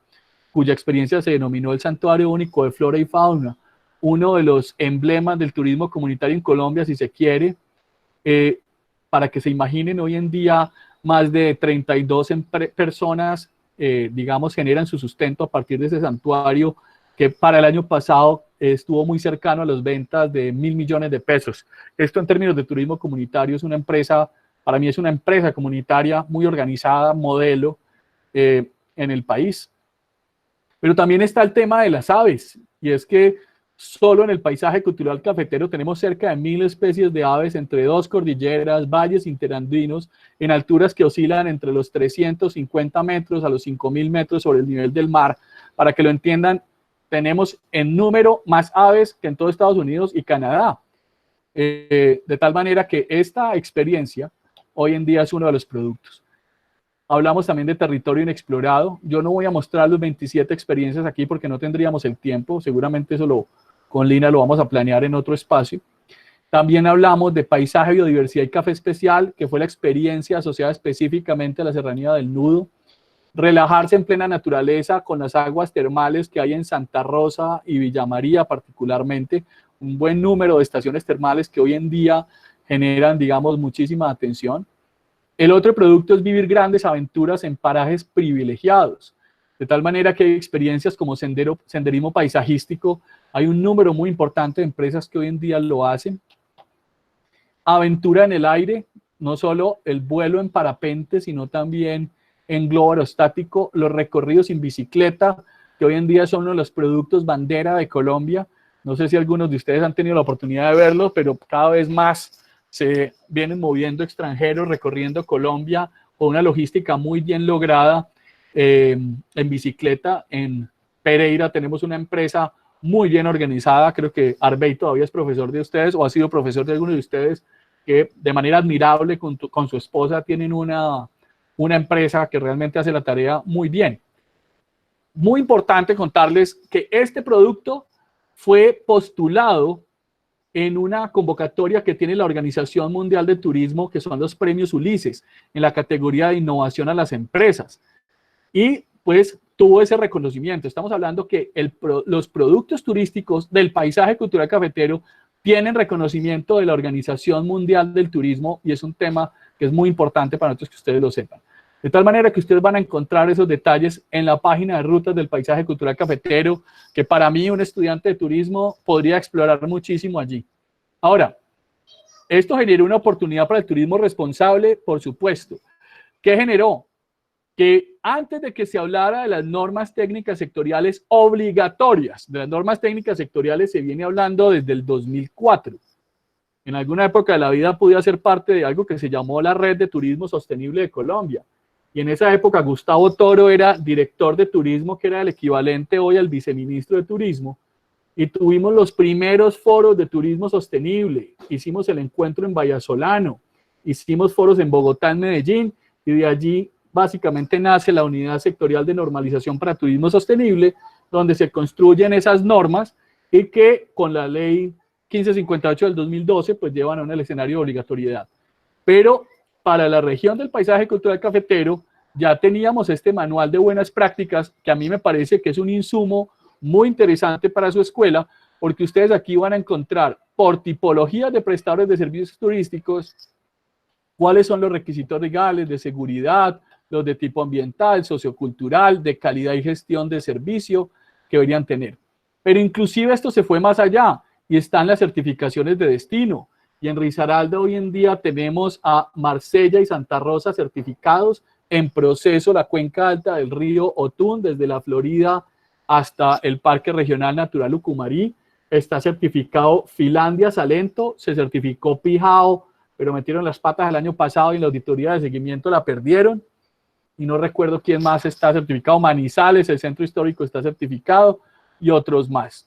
cuya experiencia se denominó el Santuario Único de Flora y Fauna, uno de los emblemas del turismo comunitario en Colombia, si se quiere. Para que se imaginen, hoy en día más de 32 personas, digamos, generan su sustento a partir de ese santuario, que para el año pasado estuvo muy cercano a las ventas de 1.000 millones de pesos. Esto en términos de turismo comunitario es una empresa, para mí es una empresa comunitaria muy organizada, modelo en el país. Pero también está el tema de las aves, y es que solo en el paisaje cultural cafetero tenemos cerca de 1.000 especies de aves entre 2 cordilleras, valles interandinos, en alturas que oscilan entre los 350 metros a los 5.000 metros sobre el nivel del mar. Para que lo entiendan, tenemos en número más aves que en todo Estados Unidos y Canadá. De tal manera que esta experiencia hoy en día es uno de los productos. Hablamos también de territorio inexplorado. Yo no voy a mostrar los 27 experiencias aquí porque no tendríamos el tiempo. Seguramente eso con Lina lo vamos a planear en otro espacio. También hablamos de paisaje, biodiversidad y café especial, que fue la experiencia asociada específicamente a la Serranía del Nudo. Relajarse en plena naturaleza con las aguas termales que hay en Santa Rosa y Villa María particularmente. Un buen número de estaciones termales que hoy en día generan, digamos, muchísima atención. El otro producto es vivir grandes aventuras en parajes privilegiados, de tal manera que hay experiencias como senderismo paisajístico. Hay un número muy importante de empresas que hoy en día lo hacen. Aventura en el aire, no solo el vuelo en parapente, sino también en globo aerostático, los recorridos en bicicleta, que hoy en día son uno de los productos bandera de Colombia. No sé si algunos de ustedes han tenido la oportunidad de verlo, pero cada vez más se vienen moviendo extranjeros, recorriendo Colombia con una logística muy bien lograda en bicicleta. En Pereira tenemos una empresa muy bien organizada. Creo que Arbey todavía es profesor de ustedes o ha sido profesor de algunos de ustedes, que de manera admirable con su esposa tienen una empresa que realmente hace la tarea muy bien. Muy importante contarles que este producto fue postulado en una convocatoria que tiene la Organización Mundial de Turismo, que son los premios Ulises, en la categoría de innovación a las empresas. Y pues tuvo ese reconocimiento. Estamos hablando que los productos turísticos del paisaje cultural cafetero tienen reconocimiento de la Organización Mundial del Turismo, y es un tema que es muy importante para nosotros que ustedes lo sepan. De tal manera que ustedes van a encontrar esos detalles en la página de rutas del paisaje cultural cafetero, que para mí, un estudiante de turismo, podría explorar muchísimo allí. Ahora, esto generó una oportunidad para el turismo responsable, por supuesto. ¿Qué generó? Que antes de que se hablara de las normas técnicas sectoriales obligatorias, de las normas técnicas sectoriales se viene hablando desde el 2004. En alguna época de la vida pude hacer parte de algo que se llamó la Red de Turismo Sostenible de Colombia. Y en esa época Gustavo Toro era director de turismo, que era el equivalente hoy al viceministro de turismo, y tuvimos los primeros foros de turismo sostenible. Hicimos el encuentro en Vallasolano, hicimos foros en Bogotá, en Medellín, y de allí básicamente nace la Unidad Sectorial de Normalización para Turismo Sostenible, donde se construyen esas normas y que con la ley 1558 del 2012 pues llevan a un escenario de obligatoriedad. Pero para la región del paisaje cultural cafetero ya teníamos este manual de buenas prácticas, que a mí me parece que es un insumo muy interesante para su escuela, porque ustedes aquí van a encontrar por tipologías de prestadores de servicios turísticos cuáles son los requisitos legales de seguridad, los de tipo ambiental, sociocultural, de calidad y gestión de servicio que deberían tener. Pero inclusive esto se fue más allá y están las certificaciones de destino. Y en Risaralda hoy en día tenemos a Marsella y Santa Rosa certificados, en proceso la cuenca alta del río Otún, desde la Florida hasta el Parque Regional Natural Ucumarí. Está certificado Finlandia, Salento, se certificó Pijao, pero metieron las patas el año pasado y en la auditoría de seguimiento la perdieron. Y no recuerdo quién más está certificado. Manizales, el centro histórico está certificado y otros más.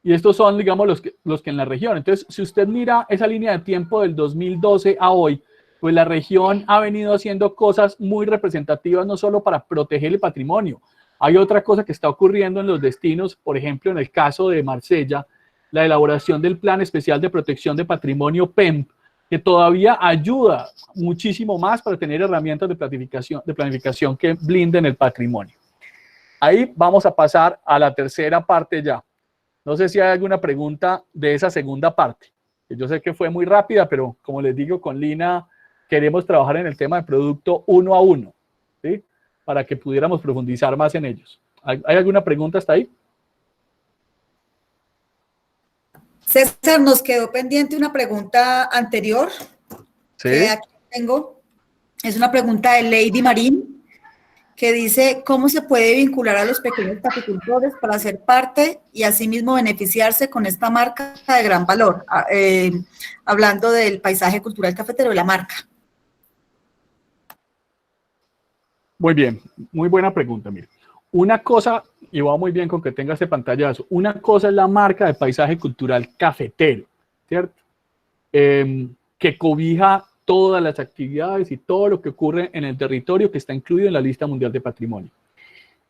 Y estos son, digamos, los que en la región. Entonces, si usted mira esa línea de tiempo del 2012 a hoy, pues la región ha venido haciendo cosas muy representativas, no solo para proteger el patrimonio. Hay otra cosa que está ocurriendo en los destinos, por ejemplo, en el caso de Marsella, la elaboración del Plan Especial de Protección de Patrimonio PEM, que todavía ayuda muchísimo más para tener herramientas de planificación que blinden el patrimonio. Ahí vamos a pasar a la tercera parte ya. No sé si hay alguna pregunta de esa segunda parte. Yo sé que fue muy rápida, pero como les digo, con Lina queremos trabajar en el tema de producto uno a uno, ¿sí? Para que pudiéramos profundizar más en ellos. ¿Hay alguna pregunta hasta ahí? César, nos quedó pendiente una pregunta anterior. Sí. Que aquí tengo. Es una pregunta de Lady Marín, que dice, ¿cómo se puede vincular a los pequeños caficultores para ser parte y asimismo beneficiarse con esta marca de gran valor? Hablando del paisaje cultural cafetero y la marca. Muy bien, muy buena pregunta. Mire, una cosa, y va muy bien con que tenga este pantallazo, una cosa es la marca de paisaje cultural cafetero, ¿cierto? Que cobija todas las actividades y todo lo que ocurre en el territorio que está incluido en la lista mundial de patrimonio.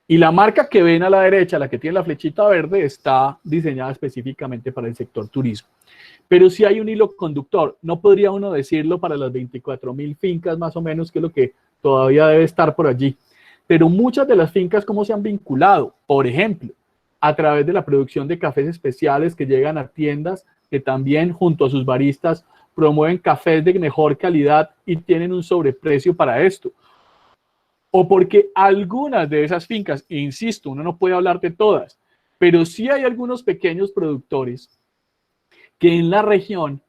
Y la marca que ven a la derecha, la que tiene la flechita verde, está diseñada específicamente para el sector turismo. Pero sí hay un hilo conductor. No podría uno decirlo para las 24.000 fincas más o menos, que es lo que todavía debe estar por allí. Pero muchas de las fincas, ¿cómo se han vinculado? Por ejemplo, a través de la producción de cafés especiales que llegan a tiendas que también, junto a sus baristas, promueven cafés de mejor calidad y tienen un sobreprecio para esto. O porque algunas de esas fincas, e insisto, uno no puede hablar de todas, pero sí hay algunos pequeños productores que en la región,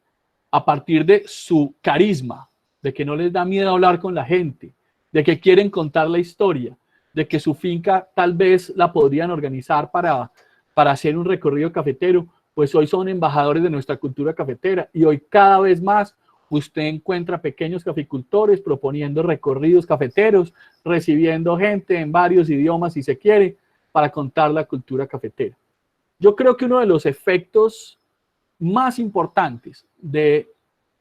a partir de su carisma, de que no les da miedo hablar con la gente, de que quieren contar la historia, de que su finca tal vez la podrían organizar para hacer un recorrido cafetero, pues hoy son embajadores de nuestra cultura cafetera y hoy cada vez más usted encuentra pequeños caficultores proponiendo recorridos cafeteros, recibiendo gente en varios idiomas si se quiere, para contar la cultura cafetera. Yo creo que uno de los efectos más importantes de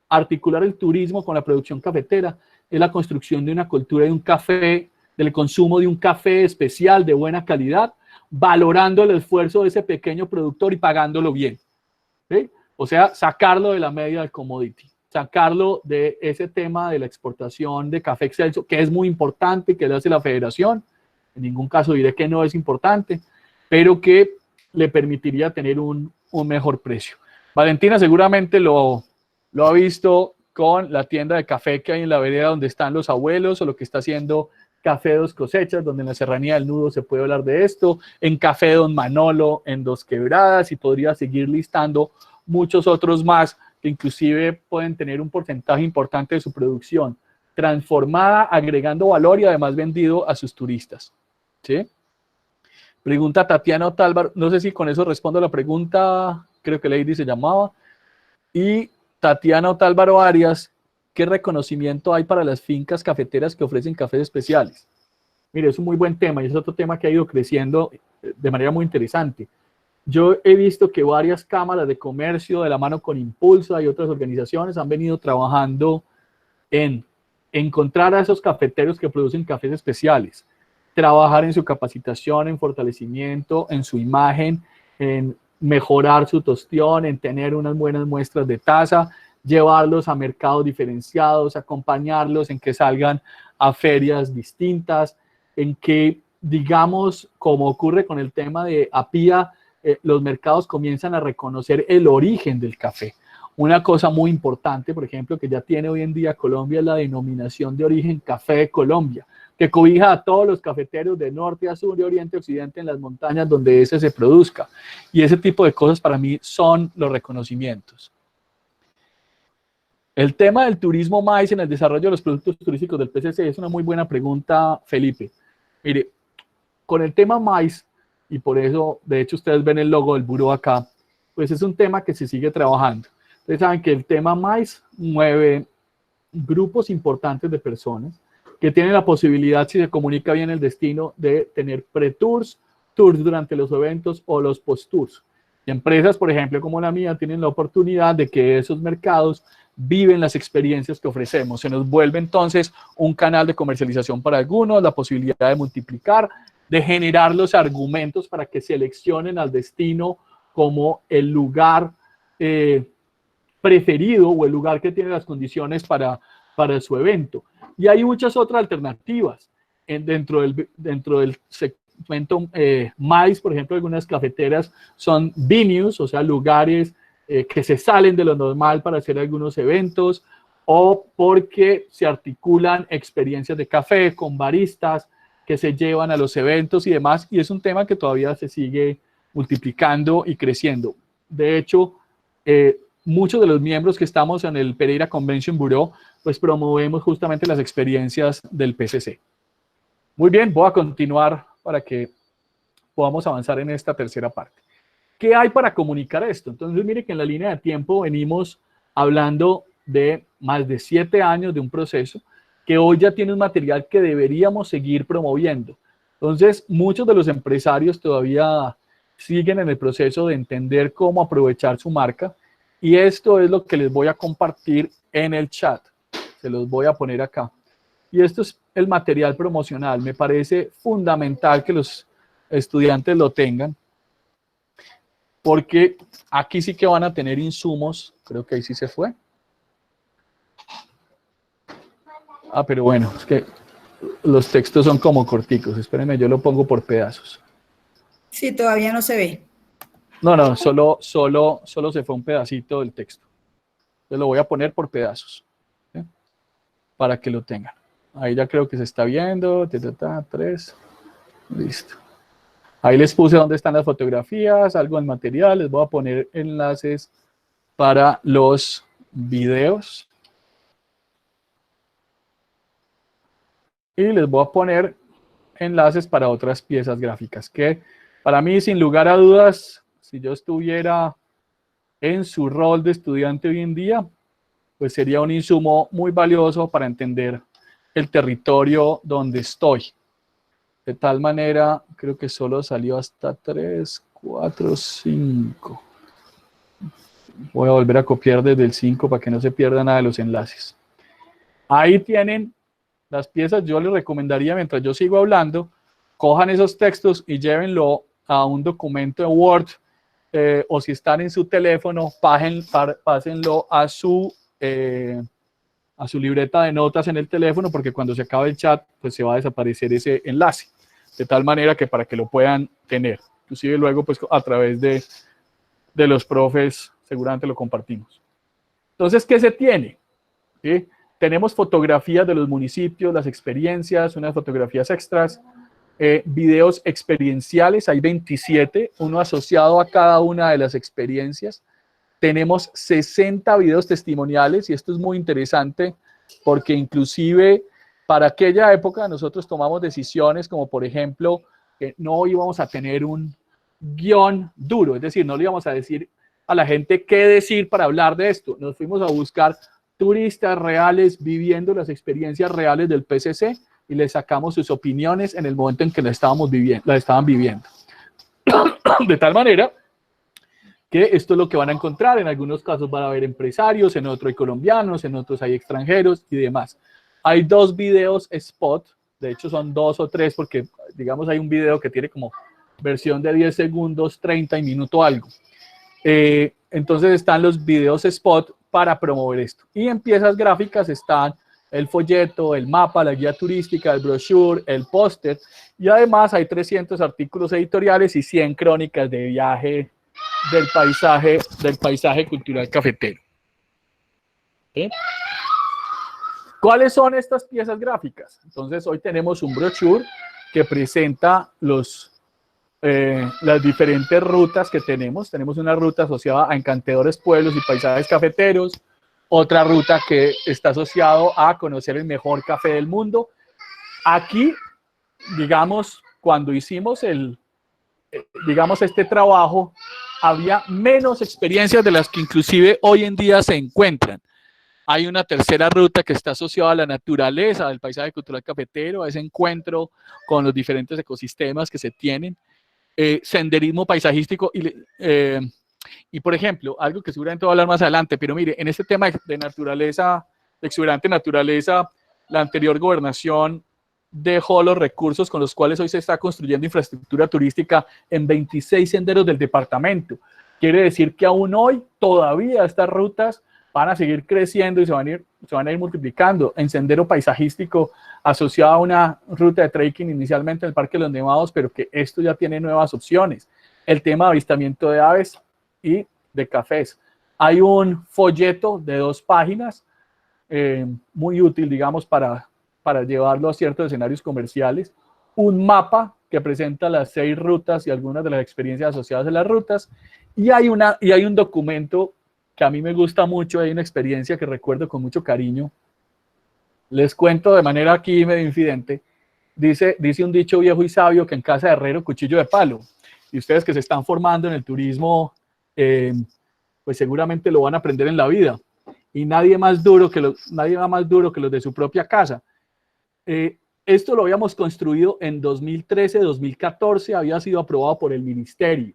articular el turismo con la producción cafetera es la construcción de una cultura de un café, del consumo de un café especial de buena calidad, valorando el esfuerzo de ese pequeño productor y pagándolo bien, ¿sí? O sea, sacarlo de la media del commodity, sacarlo de ese tema de la exportación de café excelso, que es muy importante, que le hace la federación, en ningún caso diré que no es importante, pero que le permitiría tener un mejor precio. Valentina seguramente lo ha visto con la tienda de café que hay en la vereda donde están los abuelos, o lo que está haciendo Café Dos Cosechas, donde en la Serranía del Nudo se puede hablar de esto, en Café Don Manolo, en Dos Quebradas, y podría seguir listando muchos otros más que inclusive pueden tener un porcentaje importante de su producción transformada, agregando valor y además vendido a sus turistas, ¿sí? Pregunta Tatiana Otálvaro, no sé si con eso respondo a la pregunta, creo que Lady se llamaba, y Tatiana Otálvaro Arias, ¿qué reconocimiento hay para las fincas cafeteras que ofrecen cafés especiales? Mire, es un muy buen tema y es otro tema que ha ido creciendo de manera muy interesante. Yo he visto que varias cámaras de comercio, de la mano con Impulsa y otras organizaciones, han venido trabajando en encontrar a esos cafeteros que producen cafés especiales, trabajar en su capacitación, en fortalecimiento, en su imagen, en mejorar su tostión, en tener unas buenas muestras de taza, llevarlos a mercados diferenciados, acompañarlos en que salgan a ferias distintas, en que, digamos, como ocurre con el tema de APIA, los mercados comienzan a reconocer el origen del café. Una cosa muy importante, por ejemplo, que ya tiene hoy en día Colombia es la denominación de origen Café de Colombia, que cobija a todos los cafeteros de norte a sur, de oriente a occidente en las montañas donde ese se produzca. Y ese tipo de cosas para mí son los reconocimientos. El tema del turismo maíz en el desarrollo de los productos turísticos del PCC es una muy buena pregunta, Felipe. Mire, con el tema maíz, y por eso, de hecho, ustedes ven el logo del buró acá, pues es un tema que se sigue trabajando. Ustedes saben que el tema maíz mueve grupos importantes de personas que tienen la posibilidad, si se comunica bien el destino, de tener pre-tours, tours durante los eventos o los post-tours. Y empresas, por ejemplo, como la mía, tienen la oportunidad de que esos mercados viven las experiencias que ofrecemos. Se nos vuelve entonces un canal de comercialización para algunos, la posibilidad de multiplicar, de generar los argumentos para que seleccionen al destino como el lugar preferido o el lugar que tiene las condiciones para su evento. Y hay muchas otras alternativas dentro del segmento maíz, por ejemplo, algunas cafeteras son venues, o sea, lugares que se salen de lo normal para hacer algunos eventos, o porque se articulan experiencias de café con baristas que se llevan a los eventos y demás, y es un tema que todavía se sigue multiplicando y creciendo. De hecho, muchos de los miembros que estamos en el Pereira Convention Bureau, pues promovemos justamente las experiencias del PCC. Muy bien, voy a continuar para que podamos avanzar en esta tercera parte. ¿Qué hay para comunicar esto? Entonces, mire que en la línea de tiempo venimos hablando de más de 7 años de un proceso que hoy ya tiene un material que deberíamos seguir promoviendo. Entonces, muchos de los empresarios todavía siguen en el proceso de entender cómo aprovechar su marca, y esto es lo que les voy a compartir en el chat. Se los voy a poner acá. Y esto es el material promocional. Me parece fundamental que los estudiantes lo tengan, porque aquí sí que van a tener insumos. Creo que ahí sí se fue. Ah, pero bueno, es que los textos son como corticos. Espérenme, yo lo pongo por pedazos. Sí, todavía no se ve. No, solo se fue un pedacito del texto. Yo lo voy a poner por pedazos, ¿sí? Para que lo tengan. Ahí ya creo que se está viendo. 3. Listo. Ahí les puse dónde están las fotografías, algo del material. Les voy a poner enlaces para los videos. Y les voy a poner enlaces para otras piezas gráficas que para mí, sin lugar a dudas, si yo estuviera en su rol de estudiante hoy en día, pues sería un insumo muy valioso para entender el territorio donde estoy. De tal manera, creo que solo salió hasta 3, 4, 5. Voy a volver a copiar desde el 5 para que no se pierda nada de los enlaces. Ahí tienen las piezas. Yo les recomendaría, mientras yo sigo hablando, cojan esos textos y llévenlo a un documento de Word, o si están en su teléfono, pásenlo a su libreta de notas en el teléfono, porque cuando se acabe el chat, pues se va a desaparecer ese enlace, de tal manera que para que lo puedan tener. Inclusive luego, pues a través de los profes, seguramente lo compartimos. Entonces, ¿qué se tiene? ¿Sí? Tenemos fotografías de los municipios, las experiencias, unas fotografías extras, videos experienciales, hay 27, uno asociado a cada una de las experiencias. Tenemos 60 videos testimoniales, y esto es muy interesante porque inclusive para aquella época nosotros tomamos decisiones como, por ejemplo, que no íbamos a tener un guión duro, es decir, no le íbamos a decir a la gente qué decir para hablar de esto. Nos fuimos a buscar turistas reales viviendo las experiencias reales del PCC y les sacamos sus opiniones en el momento en que la estaban viviendo. De tal manera que esto es lo que van a encontrar. En algunos casos van a haber empresarios, en otros hay colombianos, en otros hay extranjeros y demás. Hay 2 videos spot, de hecho son 2 o 3 porque, digamos, hay un video que tiene como versión de 10 segundos, 30 y minuto algo. Entonces están los videos spot para promover esto. Y en piezas gráficas están el folleto, el mapa, la guía turística, el brochure, el póster, y además hay 300 artículos editoriales y 100 crónicas de viaje del paisaje cultural cafetero. ¿Sí? ¿Cuáles son estas piezas gráficas? Entonces hoy tenemos un brochure que presenta las diferentes rutas que tenemos. Tenemos una ruta asociada a encantadores pueblos y paisajes cafeteros, otra ruta que está asociada a conocer el mejor café del mundo. Aquí, digamos, cuando hicimos este trabajo, había menos experiencias de las que inclusive hoy en día se encuentran. Hay una tercera ruta que está asociada a la naturaleza del paisaje cultural cafetero, a ese encuentro con los diferentes ecosistemas que se tienen, senderismo paisajístico y, por ejemplo, algo que seguramente voy a hablar más adelante, pero mire, en este tema de naturaleza, de exuberante naturaleza, la anterior gobernación dejó los recursos con los cuales hoy se está construyendo infraestructura turística en 26 senderos del departamento. Quiere decir que aún hoy todavía estas rutas van a seguir creciendo y se van a ir multiplicando. En sendero paisajístico asociado a una ruta de trekking inicialmente en el Parque de los Nevados, pero que esto ya tiene nuevas opciones. El tema de avistamiento de aves y de cafés. Hay un folleto de 2 páginas, muy útil, digamos, para llevarlo a ciertos escenarios comerciales. Un mapa que presenta las 6 rutas y algunas de las experiencias asociadas a las rutas. Y hay un documento que a mí me gusta mucho, hay una experiencia que recuerdo con mucho cariño. Les cuento de manera aquí medio infidente. Dice un dicho viejo y sabio que en casa de herrero, cuchillo de palo. Y ustedes que se están formando en el turismo, pues seguramente lo van a aprender en la vida. Y nadie va más duro que los de su propia casa. Esto lo habíamos construido en 2013, 2014, había sido aprobado por el ministerio.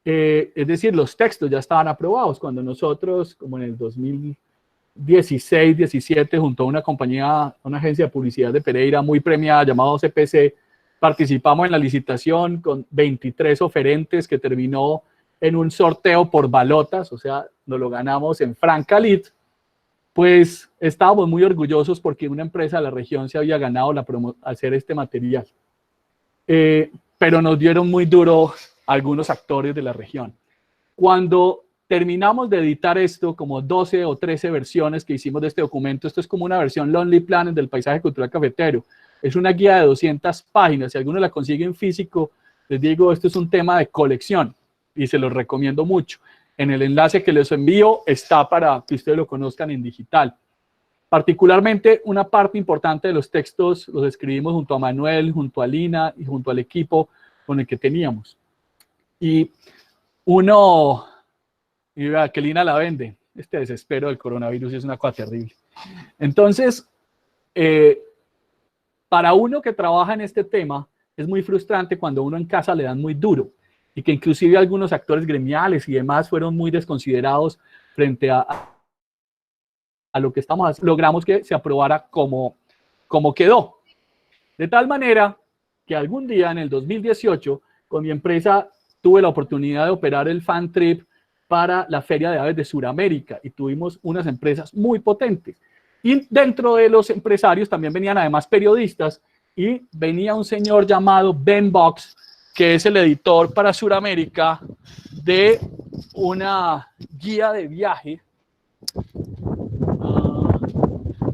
Es decir, los textos ya estaban aprobados cuando nosotros, como en el 2016, 17, junto a una compañía, una agencia de publicidad de Pereira muy premiada llamada CPC, participamos en la licitación con 23 oferentes que terminó en un sorteo por balotas, o sea, nos lo ganamos en Francalit. Pues estábamos muy orgullosos porque una empresa de la región se había ganado hacer este material. Pero nos dieron muy duro algunos actores de la región. Cuando terminamos de editar esto, como 12 o 13 versiones que hicimos de este documento, esto es como una versión Lonely Planet del paisaje cultural cafetero. Es una guía de 200 páginas. Si alguno la consigue en físico, les digo, esto es un tema de colección y se los recomiendo mucho. En el enlace que les envío está para que ustedes lo conozcan en digital. Particularmente, una parte importante de los textos los escribimos junto a Manuel, junto a Lina y junto al equipo con el que teníamos. Y vea que Lina la vende. Este desespero del coronavirus es una cosa terrible. Entonces, para uno que trabaja en este tema, es muy frustrante cuando uno en casa le dan muy duro y que inclusive algunos actores gremiales y demás fueron muy desconsiderados frente a lo que estamos haciendo. Logramos que se aprobara como quedó. De tal manera que algún día en el 2018, con mi empresa, tuve la oportunidad de operar el fan trip para la Feria de Aves de Sudamérica y tuvimos unas empresas muy potentes. Y dentro de los empresarios también venían además periodistas y venía un señor llamado Ben Box, que es el editor para Sudamérica de una guía de viaje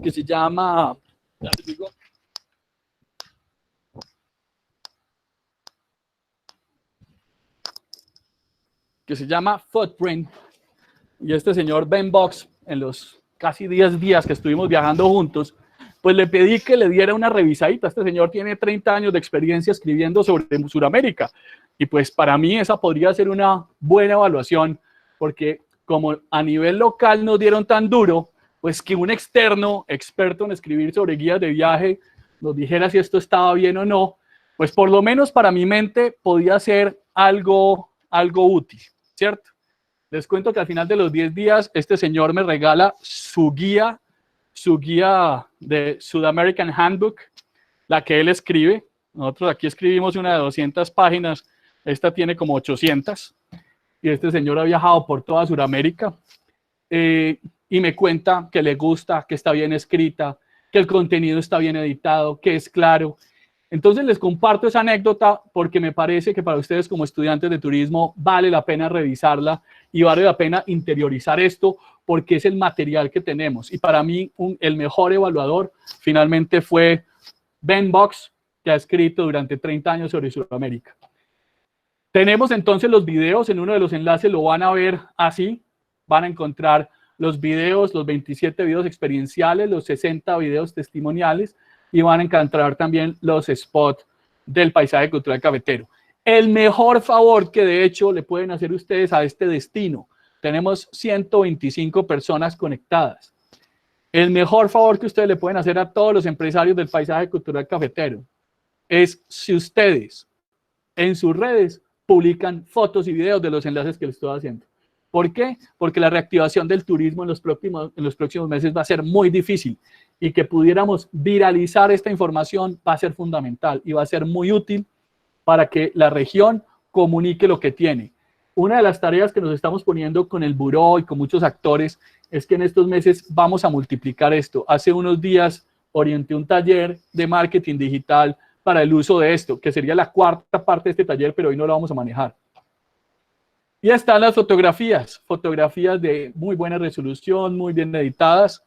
que se llama, Footprint. Y este señor Ben Box, en los casi 10 días que estuvimos viajando juntos, pues le pedí que le diera una revisadita. Este señor tiene 30 años de experiencia escribiendo sobre Sudamérica. Y pues para mí esa podría ser una buena evaluación, porque como a nivel local nos dieron tan duro, pues que un externo experto en escribir sobre guías de viaje nos dijera si esto estaba bien o no, pues por lo menos para mi mente podía ser algo útil, ¿cierto? Les cuento que al final de los 10 días, este señor me regala su guía de South American Handbook, la que él escribe. Nosotros aquí escribimos una de 200 páginas, esta tiene como 800, y este señor ha viajado por toda Sudamérica, y me cuenta que le gusta, que está bien escrita, que el contenido está bien editado, que es claro. Entonces les comparto esa anécdota porque me parece que para ustedes como estudiantes de turismo vale la pena revisarla y vale la pena interiorizar esto porque es el material que tenemos. Y para mí el mejor evaluador finalmente fue Ben Box, que ha escrito durante 30 años sobre Sudamérica. Tenemos entonces los videos, en uno de los enlaces lo van a ver así, van a encontrar los videos, los 27 videos experienciales, los 60 videos testimoniales, y van a encontrar también los spots del paisaje cultural cafetero. El mejor favor que de hecho le pueden hacer ustedes a este destino, tenemos 125 personas conectadas. El mejor favor que ustedes le pueden hacer a todos los empresarios del paisaje cultural cafetero es si ustedes en sus redes publican fotos y videos de los enlaces que les estoy haciendo. ¿Por qué? Porque la reactivación del turismo en los próximos meses va a ser muy difícil y que pudiéramos viralizar esta información va a ser fundamental y va a ser muy útil para que la región comunique lo que tiene. Una de las tareas que nos estamos poniendo con el buró y con muchos actores es que en estos meses vamos a multiplicar esto. Hace unos días orienté un taller de marketing digital para el uso de esto, que sería la cuarta parte de este taller, pero hoy no lo vamos a manejar. Y están las fotografías de muy buena resolución, muy bien editadas,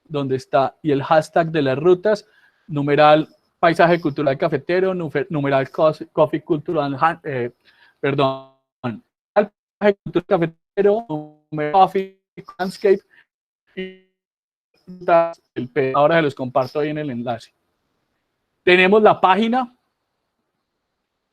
donde está, y el hashtag de las rutas, numeral paisaje cultural cafetero, numeral coffee cultural, perdón, paisaje cultural cafetero, numeral coffee landscape, y ahora se los comparto ahí en el enlace. Tenemos la página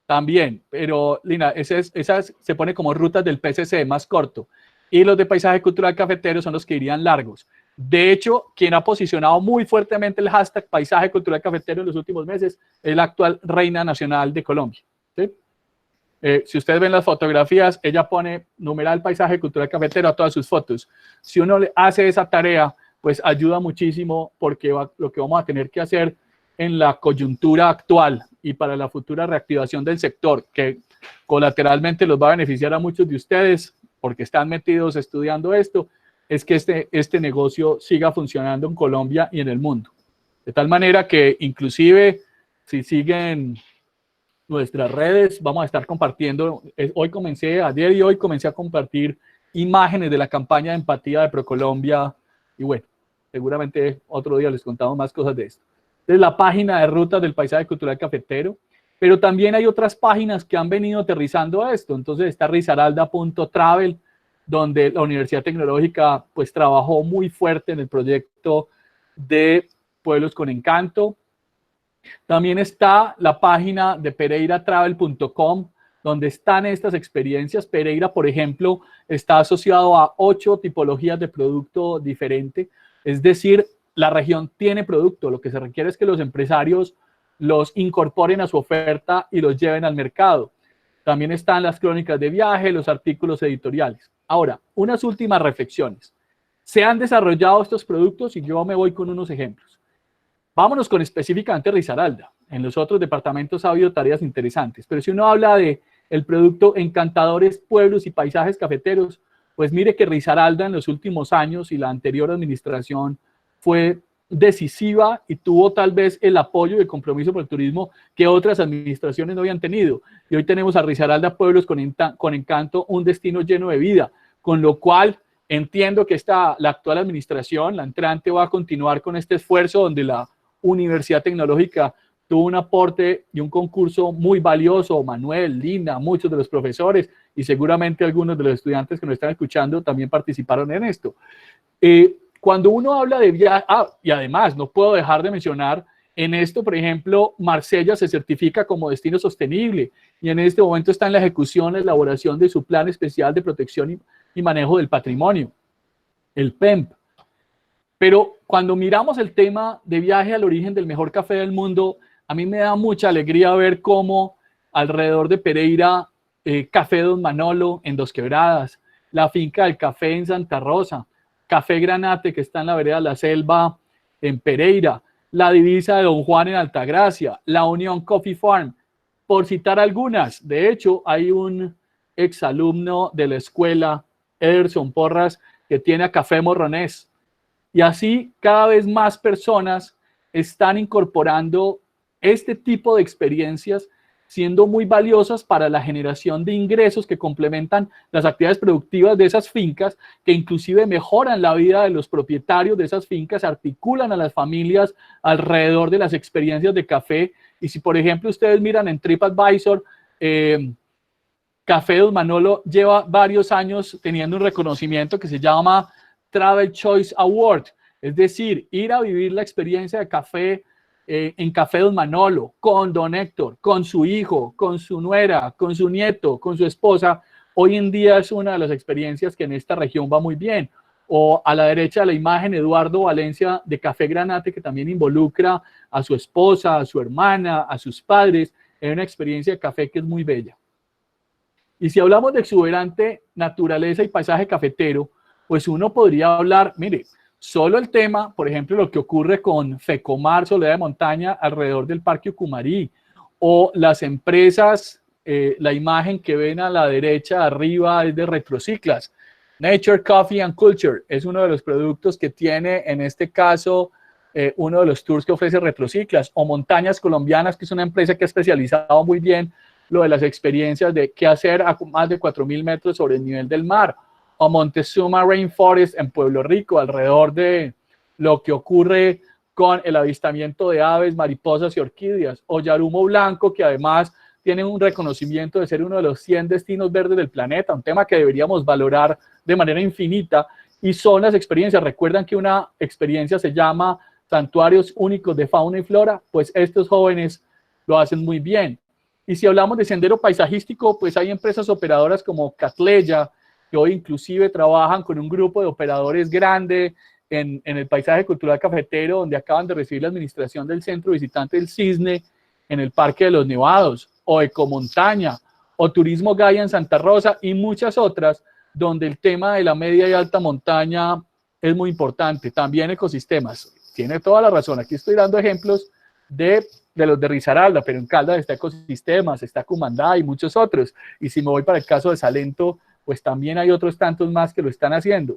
también, pero Lina, esa se pone como rutas del PCC más corto, y los de paisaje cultural cafetero son los que irían largos. De hecho, quien ha posicionado muy fuertemente el hashtag paisaje cultural cafetero en los últimos meses es la actual reina nacional de Colombia, ¿sí? Si ustedes ven las fotografías, ella pone numeral paisaje cultural cafetero a todas sus fotos. Si uno le hace esa tarea, pues ayuda muchísimo, porque lo que vamos a tener que hacer en la coyuntura actual y para la futura reactivación del sector, que colateralmente los va a beneficiar a muchos de ustedes porque están metidos estudiando esto, es que este negocio siga funcionando en Colombia y en el mundo. De tal manera que inclusive si siguen nuestras redes, vamos a estar compartiendo, ayer y hoy comencé a compartir imágenes de la campaña de empatía de ProColombia, y bueno, seguramente otro día les contamos más cosas de esto. Entonces, la página de rutas del paisaje cultural cafetero, pero también hay otras páginas que han venido aterrizando a esto. Entonces está risaralda.travel, donde la Universidad Tecnológica pues trabajó muy fuerte en el proyecto de Pueblos con Encanto. También está la página de pereiratravel.com, donde están estas experiencias. Pereira, por ejemplo, está asociado a 8 tipologías de producto diferente, es decir, la región tiene producto, lo que se requiere es que los empresarios los incorporen a su oferta y los lleven al mercado. También están las crónicas de viaje, los artículos editoriales. Ahora, unas últimas reflexiones. Se han desarrollado estos productos y yo me voy con unos ejemplos. Vámonos con específicamente Risaralda. En los otros departamentos ha habido tareas interesantes, pero si uno habla de el producto Encantadores Pueblos y Paisajes Cafeteros, pues mire que Risaralda en los últimos años y la anterior administración fue decisiva y tuvo tal vez el apoyo y el compromiso por el turismo que otras administraciones no habían tenido. Y hoy tenemos a Risaralda Pueblos con Encanto, un destino lleno de vida, con lo cual entiendo que la actual administración, la entrante, va a continuar con este esfuerzo donde la Universidad Tecnológica tuvo un aporte y un concurso muy valioso. Manuel, Lina, muchos de los profesores y seguramente algunos de los estudiantes que nos están escuchando también participaron en esto. Cuando uno habla de viaje, y además no puedo dejar de mencionar en esto, por ejemplo, Marsella se certifica como destino sostenible y en este momento está en la ejecución, la elaboración de su plan especial de protección y manejo del patrimonio. el PEMP. Pero cuando miramos el tema de viaje al origen del mejor café del mundo, a mí me da mucha alegría ver cómo alrededor de Pereira, Café Don Manolo en Dos Quebradas, la finca del café en Santa Rosa, Café Granate que está en la vereda La Selva en Pereira, la divisa de Don Juan en Altagracia, la Unión Coffee Farm, por citar algunas. De hecho, hay un exalumno de la escuela, Ederson Porras, que tiene a Café Morronés. Y así cada vez más personas están incorporando este tipo de experiencias, siendo muy valiosas para la generación de ingresos que complementan las actividades productivas de esas fincas, que inclusive mejoran la vida de los propietarios de esas fincas, articulan a las familias alrededor de las experiencias de café. Y si, por ejemplo, ustedes miran en TripAdvisor, Café Don Manolo lleva varios años teniendo un reconocimiento que se llama Travel Choice Award, es decir, ir a vivir la experiencia de café en Café Don Manolo, con Don Héctor, con su hijo, con su nuera, con su nieto, con su esposa, hoy en día es una de las experiencias que en esta región va muy bien. O a la derecha de la imagen, Eduardo Valencia de Café Granate, que también involucra a su esposa, a su hermana, a sus padres, en una experiencia de café que es muy bella. Y si hablamos de exuberante naturaleza y paisaje cafetero, pues uno podría hablar, mire, solo el tema, por ejemplo, lo que ocurre con Fecomar, Soledad de Montaña, alrededor del Parque Ucumarí, o las empresas, la imagen que ven a la derecha arriba es de Retrociclas. Nature Coffee and Culture es uno de los productos que tiene, en este caso, uno de los tours que ofrece Retrociclas, o Montañas Colombianas, que es una empresa que ha especializado muy bien lo de las experiencias de qué hacer a más de 4.000 metros sobre el nivel del mar, o Montezuma Rainforest en Pueblo Rico, alrededor de lo que ocurre con el avistamiento de aves, mariposas y orquídeas, o Yarumo Blanco, que además tiene un reconocimiento de ser uno de los 100 destinos verdes del planeta, un tema que deberíamos valorar de manera infinita, y son las experiencias. Recuerdan que una experiencia se llama Santuarios Únicos de Fauna y Flora, pues estos jóvenes lo hacen muy bien. Y si hablamos de sendero paisajístico, pues hay empresas operadoras como Catleya, que hoy inclusive trabajan con un grupo de operadores grande en el paisaje cultural cafetero, donde acaban de recibir la administración del centro visitante del Cisne en el Parque de los Nevados, o Ecomontaña, o Turismo Gaia en Santa Rosa, y muchas otras, donde el tema de la media y alta montaña es muy importante. También ecosistemas. Tiene toda la razón. Aquí estoy dando ejemplos de los de Risaralda, pero en Caldas está Ecosistemas, está Cumandá y muchos otros. Y si me voy para el caso de Salento, pues también hay otros tantos más que lo están haciendo.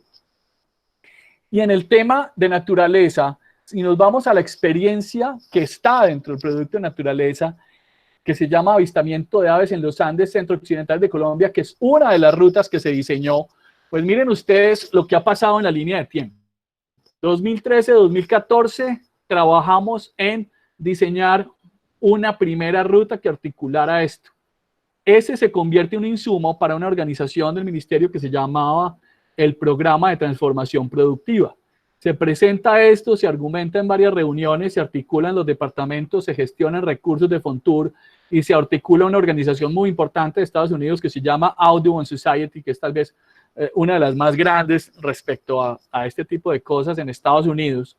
Y en el tema de naturaleza, si nos vamos a la experiencia que está dentro del producto de naturaleza, que se llama Avistamiento de Aves en los Andes centro-occidentales de Colombia, que es una de las rutas que se diseñó, pues miren ustedes lo que ha pasado en la línea de tiempo. 2013-2014 trabajamos en diseñar una primera ruta que articulara esto. Ese se convierte en un insumo para una organización del ministerio que se llamaba el Programa de Transformación Productiva. Se presenta esto, se argumenta en varias reuniones, se articulan los departamentos, se gestionan recursos de Fontur y se articula una organización muy importante de Estados Unidos que se llama Audubon Society, que es tal vez una de las más grandes respecto a este tipo de cosas en Estados Unidos.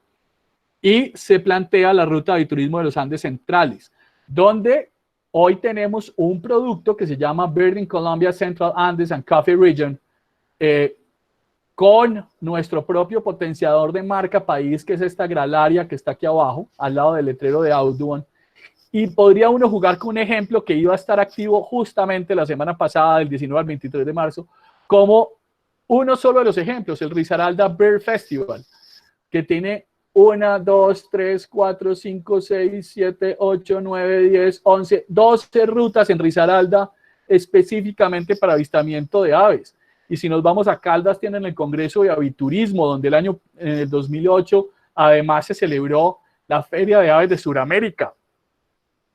Y se plantea la ruta de turismo de los Andes centrales, donde hoy tenemos un producto que se llama Birding Colombia Central Andes and Coffee Region, con nuestro propio potenciador de marca país, que es esta gralaria que está aquí abajo, al lado del letrero de Audubon. Y podría uno jugar con un ejemplo que iba a estar activo justamente la semana pasada, del 19 al 23 de marzo, como uno solo de los ejemplos, el Risaralda Bird Festival, que tiene 1, 2, 3, 4, 5, 6, 7, 8, 9, 10, 11, 12 rutas en Risaralda específicamente para avistamiento de aves. Y si nos vamos a Caldas, tienen el Congreso de Aviturismo, donde en el 2008, además se celebró la Feria de Aves de Sudamérica.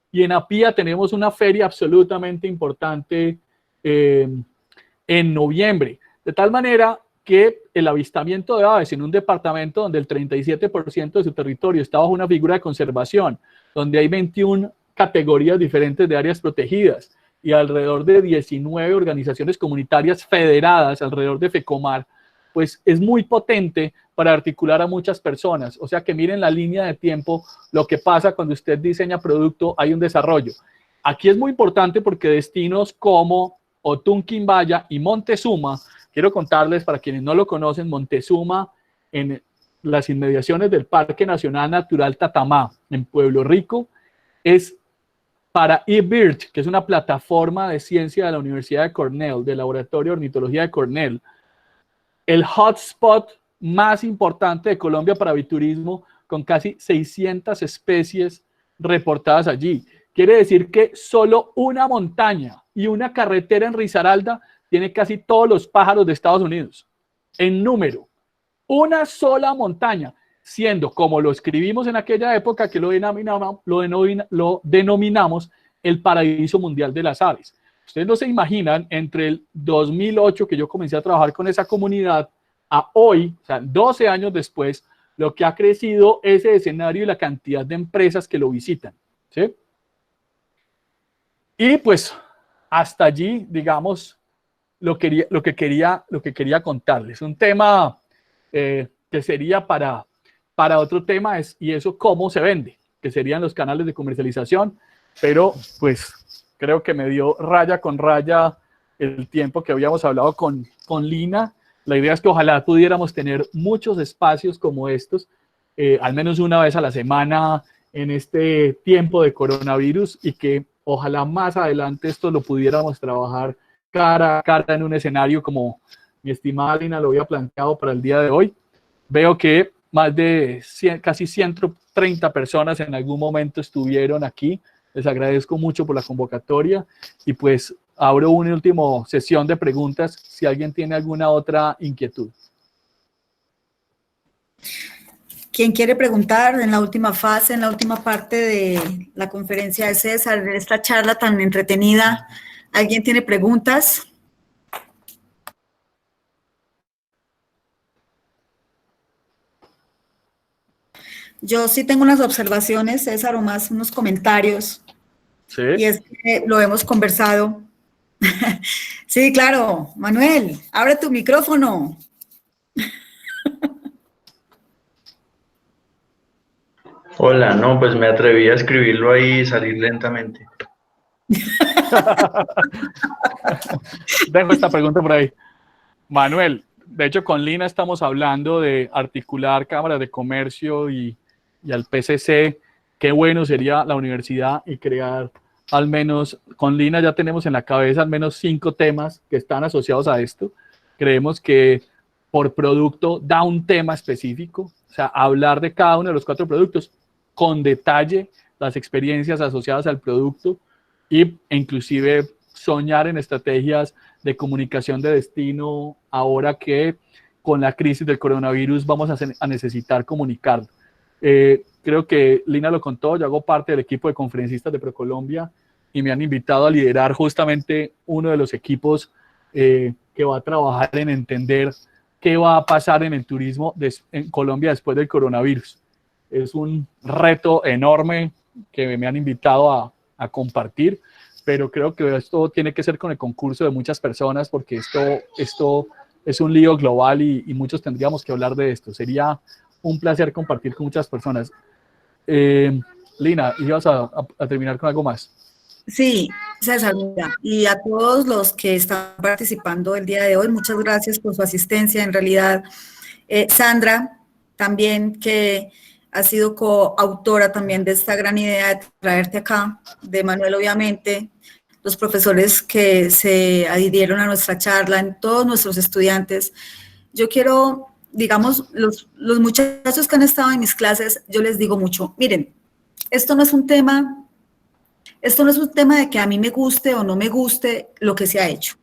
Y en Apía tenemos una feria absolutamente importante en noviembre. De tal manera que el avistamiento de aves en un departamento donde el 37% de su territorio está bajo una figura de conservación, donde hay 21 categorías diferentes de áreas protegidas, y alrededor de 19 organizaciones comunitarias federadas alrededor de Fecomar, pues es muy potente para articular a muchas personas. O sea que miren la línea de tiempo, lo que pasa cuando usted diseña producto, hay un desarrollo. Aquí es muy importante porque destinos como Otunquimbaya y Montezuma, quiero contarles para quienes no lo conocen, Montezuma en las inmediaciones del Parque Nacional Natural Tatamá, en Pueblo Rico, es para eBird, que es una plataforma de ciencia de la Universidad de Cornell, del Laboratorio de Ornitología de Cornell, el hotspot más importante de Colombia para aviturismo, con casi 600 especies reportadas allí. Quiere decir que solo una montaña y una carretera en Risaralda tiene casi todos los pájaros de Estados Unidos, en número. Una sola montaña, siendo, como lo escribimos en aquella época, que lo denominamos el paraíso mundial de las aves. Ustedes no se imaginan, entre el 2008, que yo comencé a trabajar con esa comunidad, a hoy, o sea, 12 años después, lo que ha crecido ese escenario y la cantidad de empresas que lo visitan, ¿sí? Y pues, hasta allí, digamos, lo que quería contarles. Un tema que sería para otro tema y eso cómo se vende, que serían los canales de comercialización, pero pues creo que me dio raya con raya el tiempo que habíamos hablado con Lina. La idea es que ojalá pudiéramos tener muchos espacios como estos, al menos una vez a la semana en este tiempo de coronavirus, y que ojalá más adelante esto lo pudiéramos trabajar cara a cara en un escenario como mi estimada Lina lo había planteado para el día de hoy. Veo que más de casi 130 personas en algún momento estuvieron aquí. Les agradezco mucho por la convocatoria y pues abro una última sesión de preguntas si alguien tiene alguna otra inquietud. ¿Quién quiere preguntar en la última fase, en la última parte de la conferencia de César, de esta charla tan entretenida? ¿Alguien tiene preguntas? Yo sí tengo unas observaciones, César, o más unos comentarios. Sí. Y es que lo hemos conversado. Sí, claro. Manuel, abre tu micrófono. Hola, no, pues me atreví a escribirlo ahí y salir lentamente. Dejo esta pregunta por ahí. Manuel, de hecho con Lina estamos hablando de articular cámaras de comercio y al PCC. Qué bueno sería la universidad y crear al menos, con Lina ya tenemos en la cabeza al menos 5 temas que están asociados a esto. Creemos que por producto da un tema específico, o sea, hablar de cada uno de los 4 productos con detalle, las experiencias asociadas al producto e inclusive soñar en estrategias de comunicación de destino ahora que con la crisis del coronavirus vamos a necesitar comunicarlo. Creo que Lina lo contó, yo hago parte del equipo de conferencistas de ProColombia y me han invitado a liderar justamente uno de los equipos que va a trabajar en entender qué va a pasar en el turismo en Colombia después del coronavirus. Es un reto enorme que me han invitado a compartir, pero creo que esto tiene que ser con el concurso de muchas personas porque esto es un lío global y muchos tendríamos que hablar de esto. Sería un placer compartir con muchas personas. Lina, ¿ibas a terminar con algo más? Sí, César, mira, y a todos los que están participando el día de hoy, muchas gracias por su asistencia. En realidad, Sandra, también que ha sido coautora también de esta gran idea de traerte acá, de Manuel obviamente, los profesores que se adhirieron a nuestra charla, en todos nuestros estudiantes. Yo quiero, digamos, los muchachos que han estado en mis clases, yo les digo mucho, miren, esto no es un tema de que a mí me guste o no me guste lo que se ha hecho.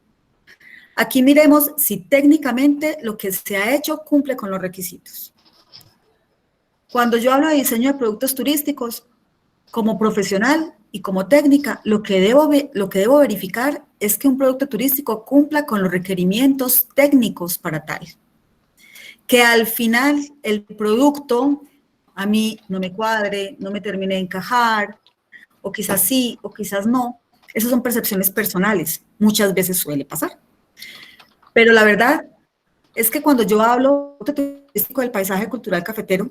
Aquí miremos si técnicamente lo que se ha hecho cumple con los requisitos. Cuando yo hablo de diseño de productos turísticos, como profesional y como técnica, lo que debo verificar es que un producto turístico cumpla con los requerimientos técnicos para tal. Que al final el producto a mí no me cuadre, no me termine de encajar, o quizás sí, o quizás no. Esas son percepciones personales, muchas veces suele pasar. Pero la verdad, es que cuando yo hablo turístico del paisaje cultural cafetero,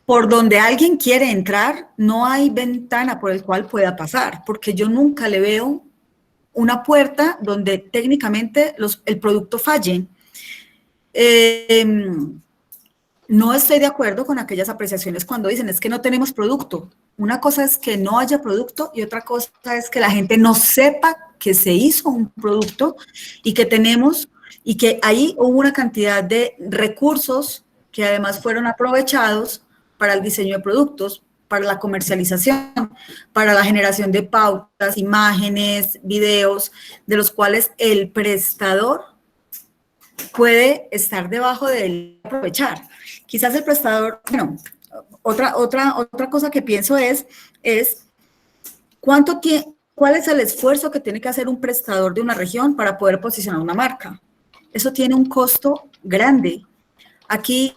por donde alguien quiere entrar, no hay ventana por el cual pueda pasar, porque yo nunca le veo una puerta donde técnicamente el producto falle. No estoy de acuerdo con aquellas apreciaciones cuando dicen es que no tenemos producto. Una cosa es que no haya producto y otra cosa es que la gente no sepa que se hizo un producto y que tenemos, y que ahí hubo una cantidad de recursos que además fueron aprovechados para el diseño de productos, para la comercialización, para la generación de pautas, imágenes, videos, de los cuales el prestador puede estar debajo de él y aprovechar. Quizás el prestador, bueno, otra cosa que pienso es ¿cuál es el esfuerzo que tiene que hacer un prestador de una región para poder posicionar una marca? Eso tiene un costo grande. Aquí,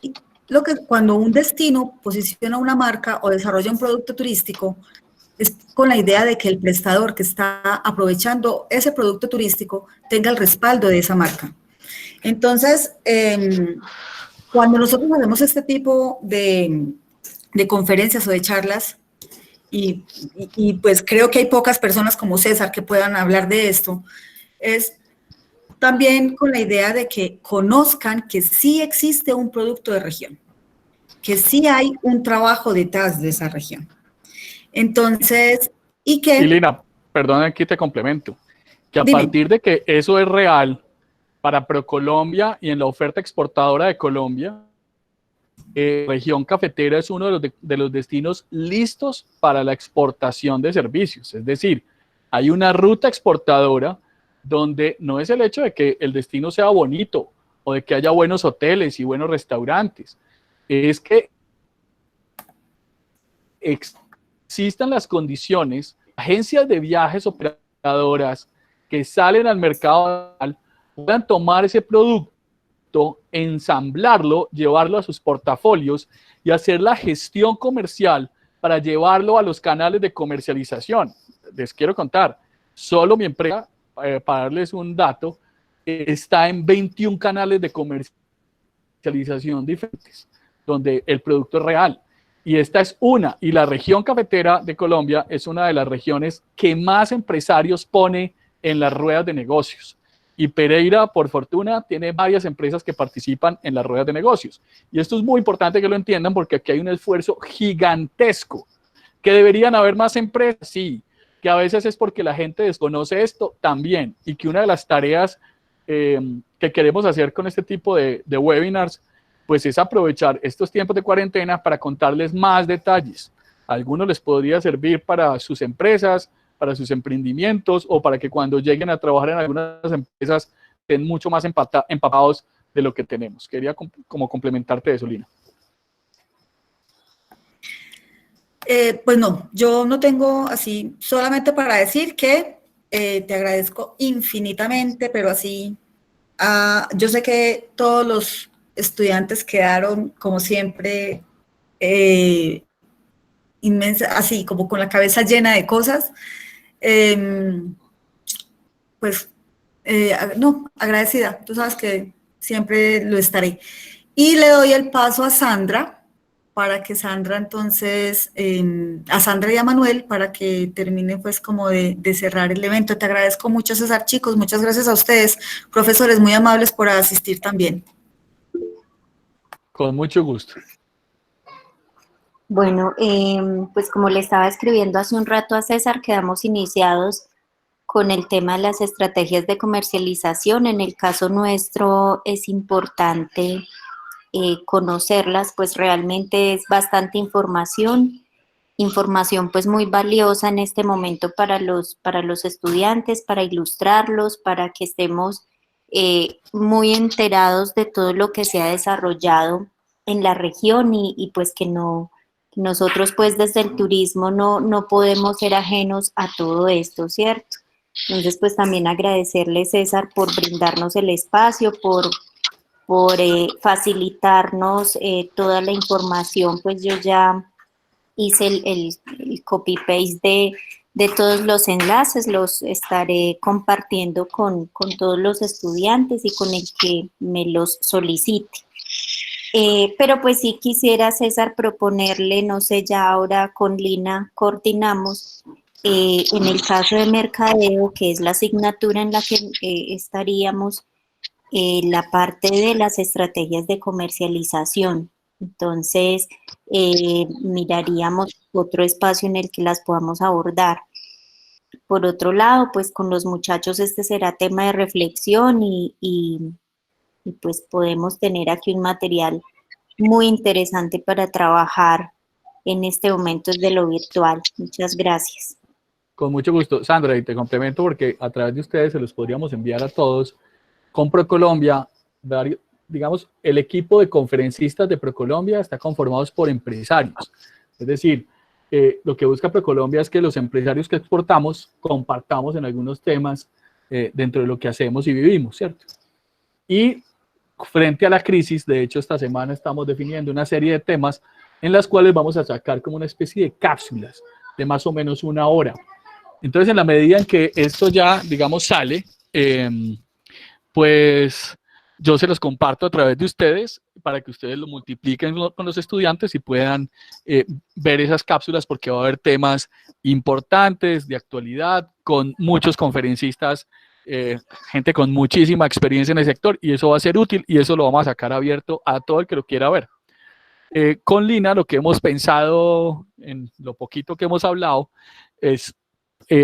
cuando un destino posiciona una marca o desarrolla un producto turístico, es con la idea de que el prestador que está aprovechando ese producto turístico tenga el respaldo de esa marca. Entonces, cuando nosotros hacemos este tipo de conferencias o de charlas, y pues creo que hay pocas personas como César que puedan hablar de esto, es también con la idea de que conozcan que sí existe un producto de región, que sí hay un trabajo detrás de esa región. Entonces, y Lina, perdona, aquí te complemento, que a Dime. partir de que eso es real para ProColombia y en la oferta exportadora de Colombia, región cafetera es uno de los destinos listos para la exportación de servicios. Es decir, hay una ruta exportadora donde no es el hecho de que el destino sea bonito o de que haya buenos hoteles y buenos restaurantes, es que existan las condiciones, agencias de viajes operadoras que salen al mercado puedan tomar ese producto, ensamblarlo, llevarlo a sus portafolios y hacer la gestión comercial para llevarlo a los canales de comercialización. Les quiero contar, solo mi empresa, para darles un dato, está en 21 canales de comercialización diferentes, donde el producto es real. Y esta es una, y la región cafetera de Colombia es una de las regiones que más empresarios pone en las ruedas de negocios. Y Pereira, por fortuna, tiene varias empresas que participan en las ruedas de negocios. Y esto es muy importante que lo entiendan porque aquí hay un esfuerzo gigantesco. ¿Que deberían haber más empresas? Sí. Que a veces es porque la gente desconoce esto también. Y que una de las tareas que queremos hacer con este tipo de webinars, pues es aprovechar estos tiempos de cuarentena para contarles más detalles. A algunos les podría servir para sus empresas, para sus emprendimientos o para que cuando lleguen a trabajar en algunas empresas estén mucho más empapados de lo que tenemos. Quería como complementarte eso, Lina. Pues no, yo no tengo así, solamente para decir que te agradezco infinitamente, pero así, yo sé que todos los estudiantes quedaron, como siempre, así, como con la cabeza llena de cosas. Pues, no, agradecida. Tú sabes que siempre lo estaré. Y le doy el paso a Sandra, para que Sandra entonces, a Sandra y a Manuel, para que termine pues como de cerrar el evento. Te agradezco mucho, César, chicos. Muchas gracias a ustedes, profesores, muy amables por asistir también. Con mucho gusto. Bueno, pues como le estaba escribiendo hace un rato a César, quedamos iniciados con el tema de las estrategias de comercialización. En el caso nuestro es importante conocerlas, pues realmente es bastante información pues muy valiosa en este momento para los estudiantes, para ilustrarlos, para que estemos muy enterados de todo lo que se ha desarrollado en la región y pues que nosotros pues desde el turismo no podemos ser ajenos a todo esto, ¿cierto? Entonces pues también agradecerle, César, por brindarnos el espacio, por facilitarnos toda la información. Pues yo ya hice el copy-paste de todos los enlaces, los estaré compartiendo con todos los estudiantes y con el que me los solicite. Pero pues sí quisiera, César, proponerle, no sé, ya ahora con Lina coordinamos, en el caso de mercadeo, que es la asignatura en la que estaríamos, la parte de las estrategias de comercialización. Entonces, miraríamos otro espacio en el que las podamos abordar. Por otro lado, pues con los muchachos este será tema de reflexión y pues podemos tener aquí un material muy interesante para trabajar en este momento desde lo virtual. Muchas gracias. Con mucho gusto. Sandra, y te complemento porque a través de ustedes se los podríamos enviar a todos. Con ProColombia, digamos, el equipo de conferencistas de ProColombia está conformado por empresarios. Es decir, lo que busca ProColombia es que los empresarios que exportamos compartamos en algunos temas dentro de lo que hacemos y vivimos, ¿cierto? Y frente a la crisis, de hecho, esta semana estamos definiendo una serie de temas en las cuales vamos a sacar como una especie de cápsulas de más o menos 1 hora. Entonces, en la medida en que esto ya, digamos, sale, pues yo se los comparto a través de ustedes para que ustedes lo multipliquen con los estudiantes y puedan ver esas cápsulas, porque va a haber temas importantes de actualidad con muchos conferencistas, gente con muchísima experiencia en el sector, y eso va a ser útil y eso lo vamos a sacar abierto a todo el que lo quiera ver. Con Lina, lo que hemos pensado en lo poquito que hemos hablado es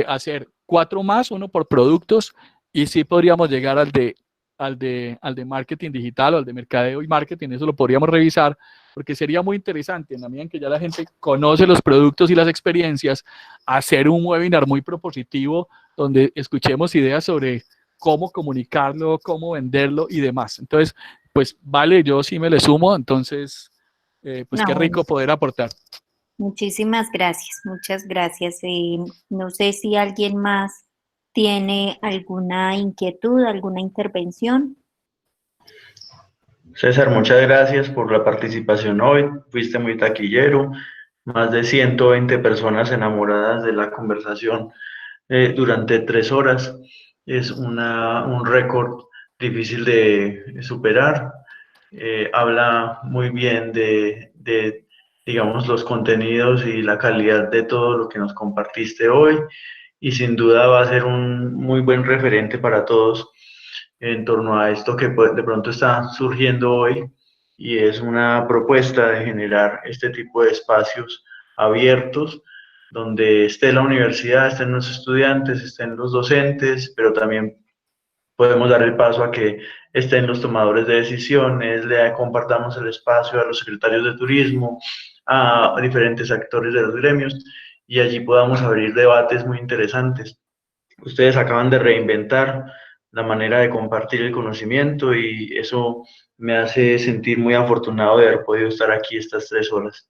hacer 4 más, 1 por productos, y sí podríamos llegar al de marketing digital o al de mercadeo y marketing. Eso lo podríamos revisar porque sería muy interesante, en la medida en que ya la gente conoce los productos y las experiencias, hacer un webinar muy propositivo donde escuchemos ideas sobre cómo comunicarlo, cómo venderlo y demás. Entonces, pues vale, yo sí me le sumo, entonces, pues qué rico poder aportar. Muchísimas gracias, muchas gracias. No sé si alguien más tiene alguna inquietud, alguna intervención. César, muchas gracias por la participación hoy. Fuiste muy taquillero. Más de 120 personas enamoradas de la conversación durante 3 horas. Es un récord difícil de superar. Habla muy bien de, digamos, los contenidos y la calidad de todo lo que nos compartiste hoy, y sin duda va a ser un muy buen referente para todos en torno a esto que de pronto está surgiendo hoy, y es una propuesta de generar este tipo de espacios abiertos donde esté la universidad, estén los estudiantes, estén los docentes, pero también podemos dar el paso a que estén los tomadores de decisiones, le compartamos el espacio a los secretarios de turismo, a diferentes actores de los gremios, y allí podamos abrir debates muy interesantes. Ustedes acaban de reinventar la manera de compartir el conocimiento y eso me hace sentir muy afortunado de haber podido estar aquí estas 3 horas.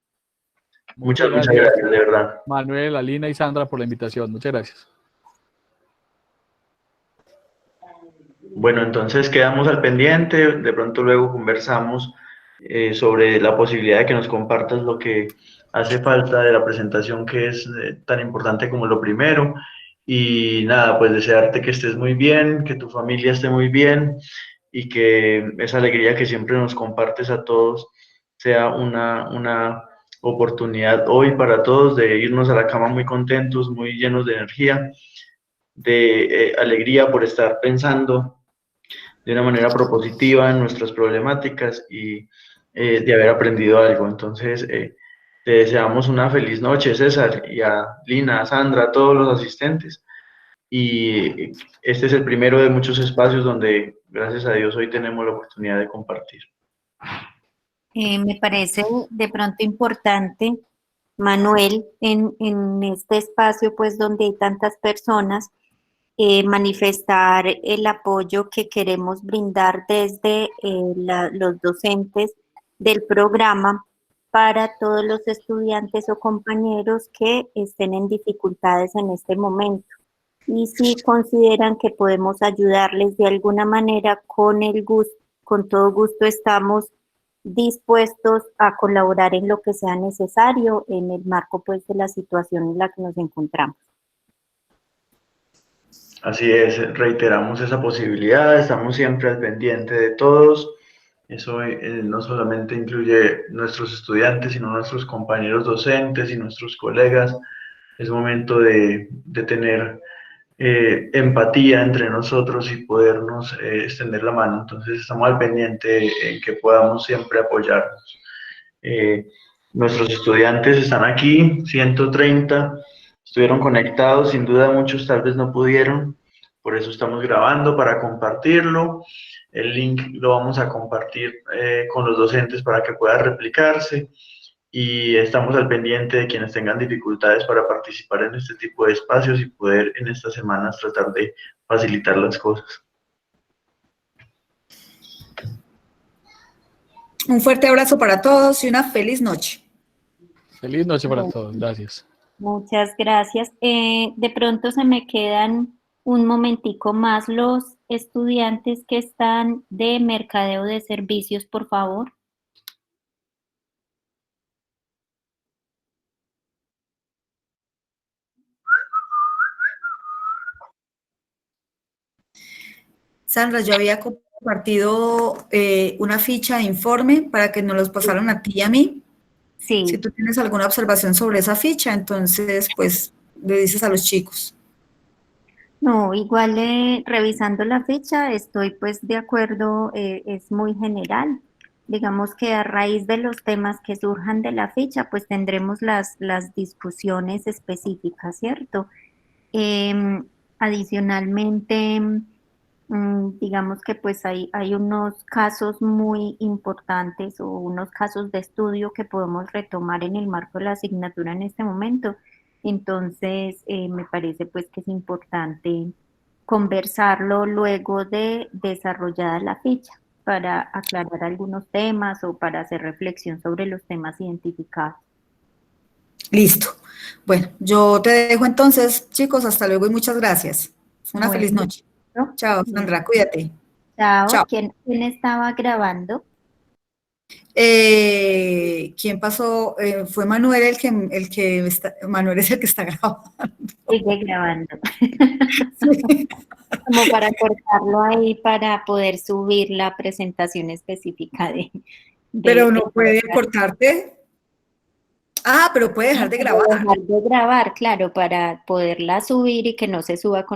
Muchas gracias, de verdad. Manuel, Alina y Sandra, por la invitación. Muchas gracias. Bueno, entonces quedamos al pendiente, de pronto luego conversamos sobre la posibilidad de que nos compartas lo que hace falta de la presentación, que es tan importante como lo primero. Y nada, pues desearte que estés muy bien, que tu familia esté muy bien y que esa alegría que siempre nos compartes a todos sea una oportunidad hoy para todos de irnos a la cama muy contentos, muy llenos de energía, de alegría por estar pensando de una manera propositiva en nuestras problemáticas y de haber aprendido algo. Entonces, te deseamos una feliz noche, César, y a Lina, a Sandra, a todos los asistentes. Y este es el primero de muchos espacios donde, gracias a Dios, hoy tenemos la oportunidad de compartir. Me parece de pronto importante, Manuel, en este espacio, pues donde hay tantas personas, manifestar el apoyo que queremos brindar desde los docentes del programa para todos los estudiantes o compañeros que estén en dificultades en este momento. Y si consideran que podemos ayudarles de alguna manera, con todo gusto estamos dispuestos a colaborar en lo que sea necesario en el marco pues de la situación en la que nos encontramos. Así es, reiteramos esa posibilidad, estamos siempre al pendiente de todos. Eso no solamente incluye nuestros estudiantes, sino nuestros compañeros docentes y nuestros colegas. Es momento de tener empatía entre nosotros y podernos extender la mano. Entonces estamos al pendiente en que podamos siempre apoyarnos. Nuestros estudiantes están aquí, 130, estuvieron conectados, sin duda muchos tal vez no pudieron, por eso estamos grabando para compartirlo. El link lo vamos a compartir con los docentes para que pueda replicarse y estamos al pendiente de quienes tengan dificultades para participar en este tipo de espacios y poder en estas semanas tratar de facilitar las cosas. Un fuerte abrazo para todos y una feliz noche. Feliz noche para todos. Gracias. Muchas gracias. De pronto se me quedan un momentico más los estudiantes que están de mercadeo de servicios, por favor. Sandra, yo había compartido una ficha de informe para que nos los pasaran a ti y a mí. Sí. Si tú tienes alguna observación sobre esa ficha, entonces, pues, le dices a los chicos. No, igual revisando la ficha estoy pues de acuerdo, es muy general. Digamos que a raíz de los temas que surjan de la ficha, pues tendremos las discusiones específicas, ¿cierto? Adicionalmente, digamos que pues hay unos casos muy importantes o unos casos de estudio que podemos retomar en el marco de la asignatura en este momento. Entonces, me parece pues que es importante conversarlo luego de desarrollada la ficha para aclarar algunos temas o para hacer reflexión sobre los temas identificados. Listo. Bueno, yo te dejo entonces, chicos, hasta luego y muchas gracias. Una Bueno. feliz noche. Chao, Sandra, cuídate. Chao. Chao. ¿Quién estaba grabando? ¿Quién pasó? Fue Manuel Manuel es el que está grabando. Sigue grabando. Como para cortarlo ahí para poder subir la presentación específica de Pero no puede cortarte. Ah, pero puede dejar de grabar. Dejar de grabar, claro, para poderla subir y que no se suba con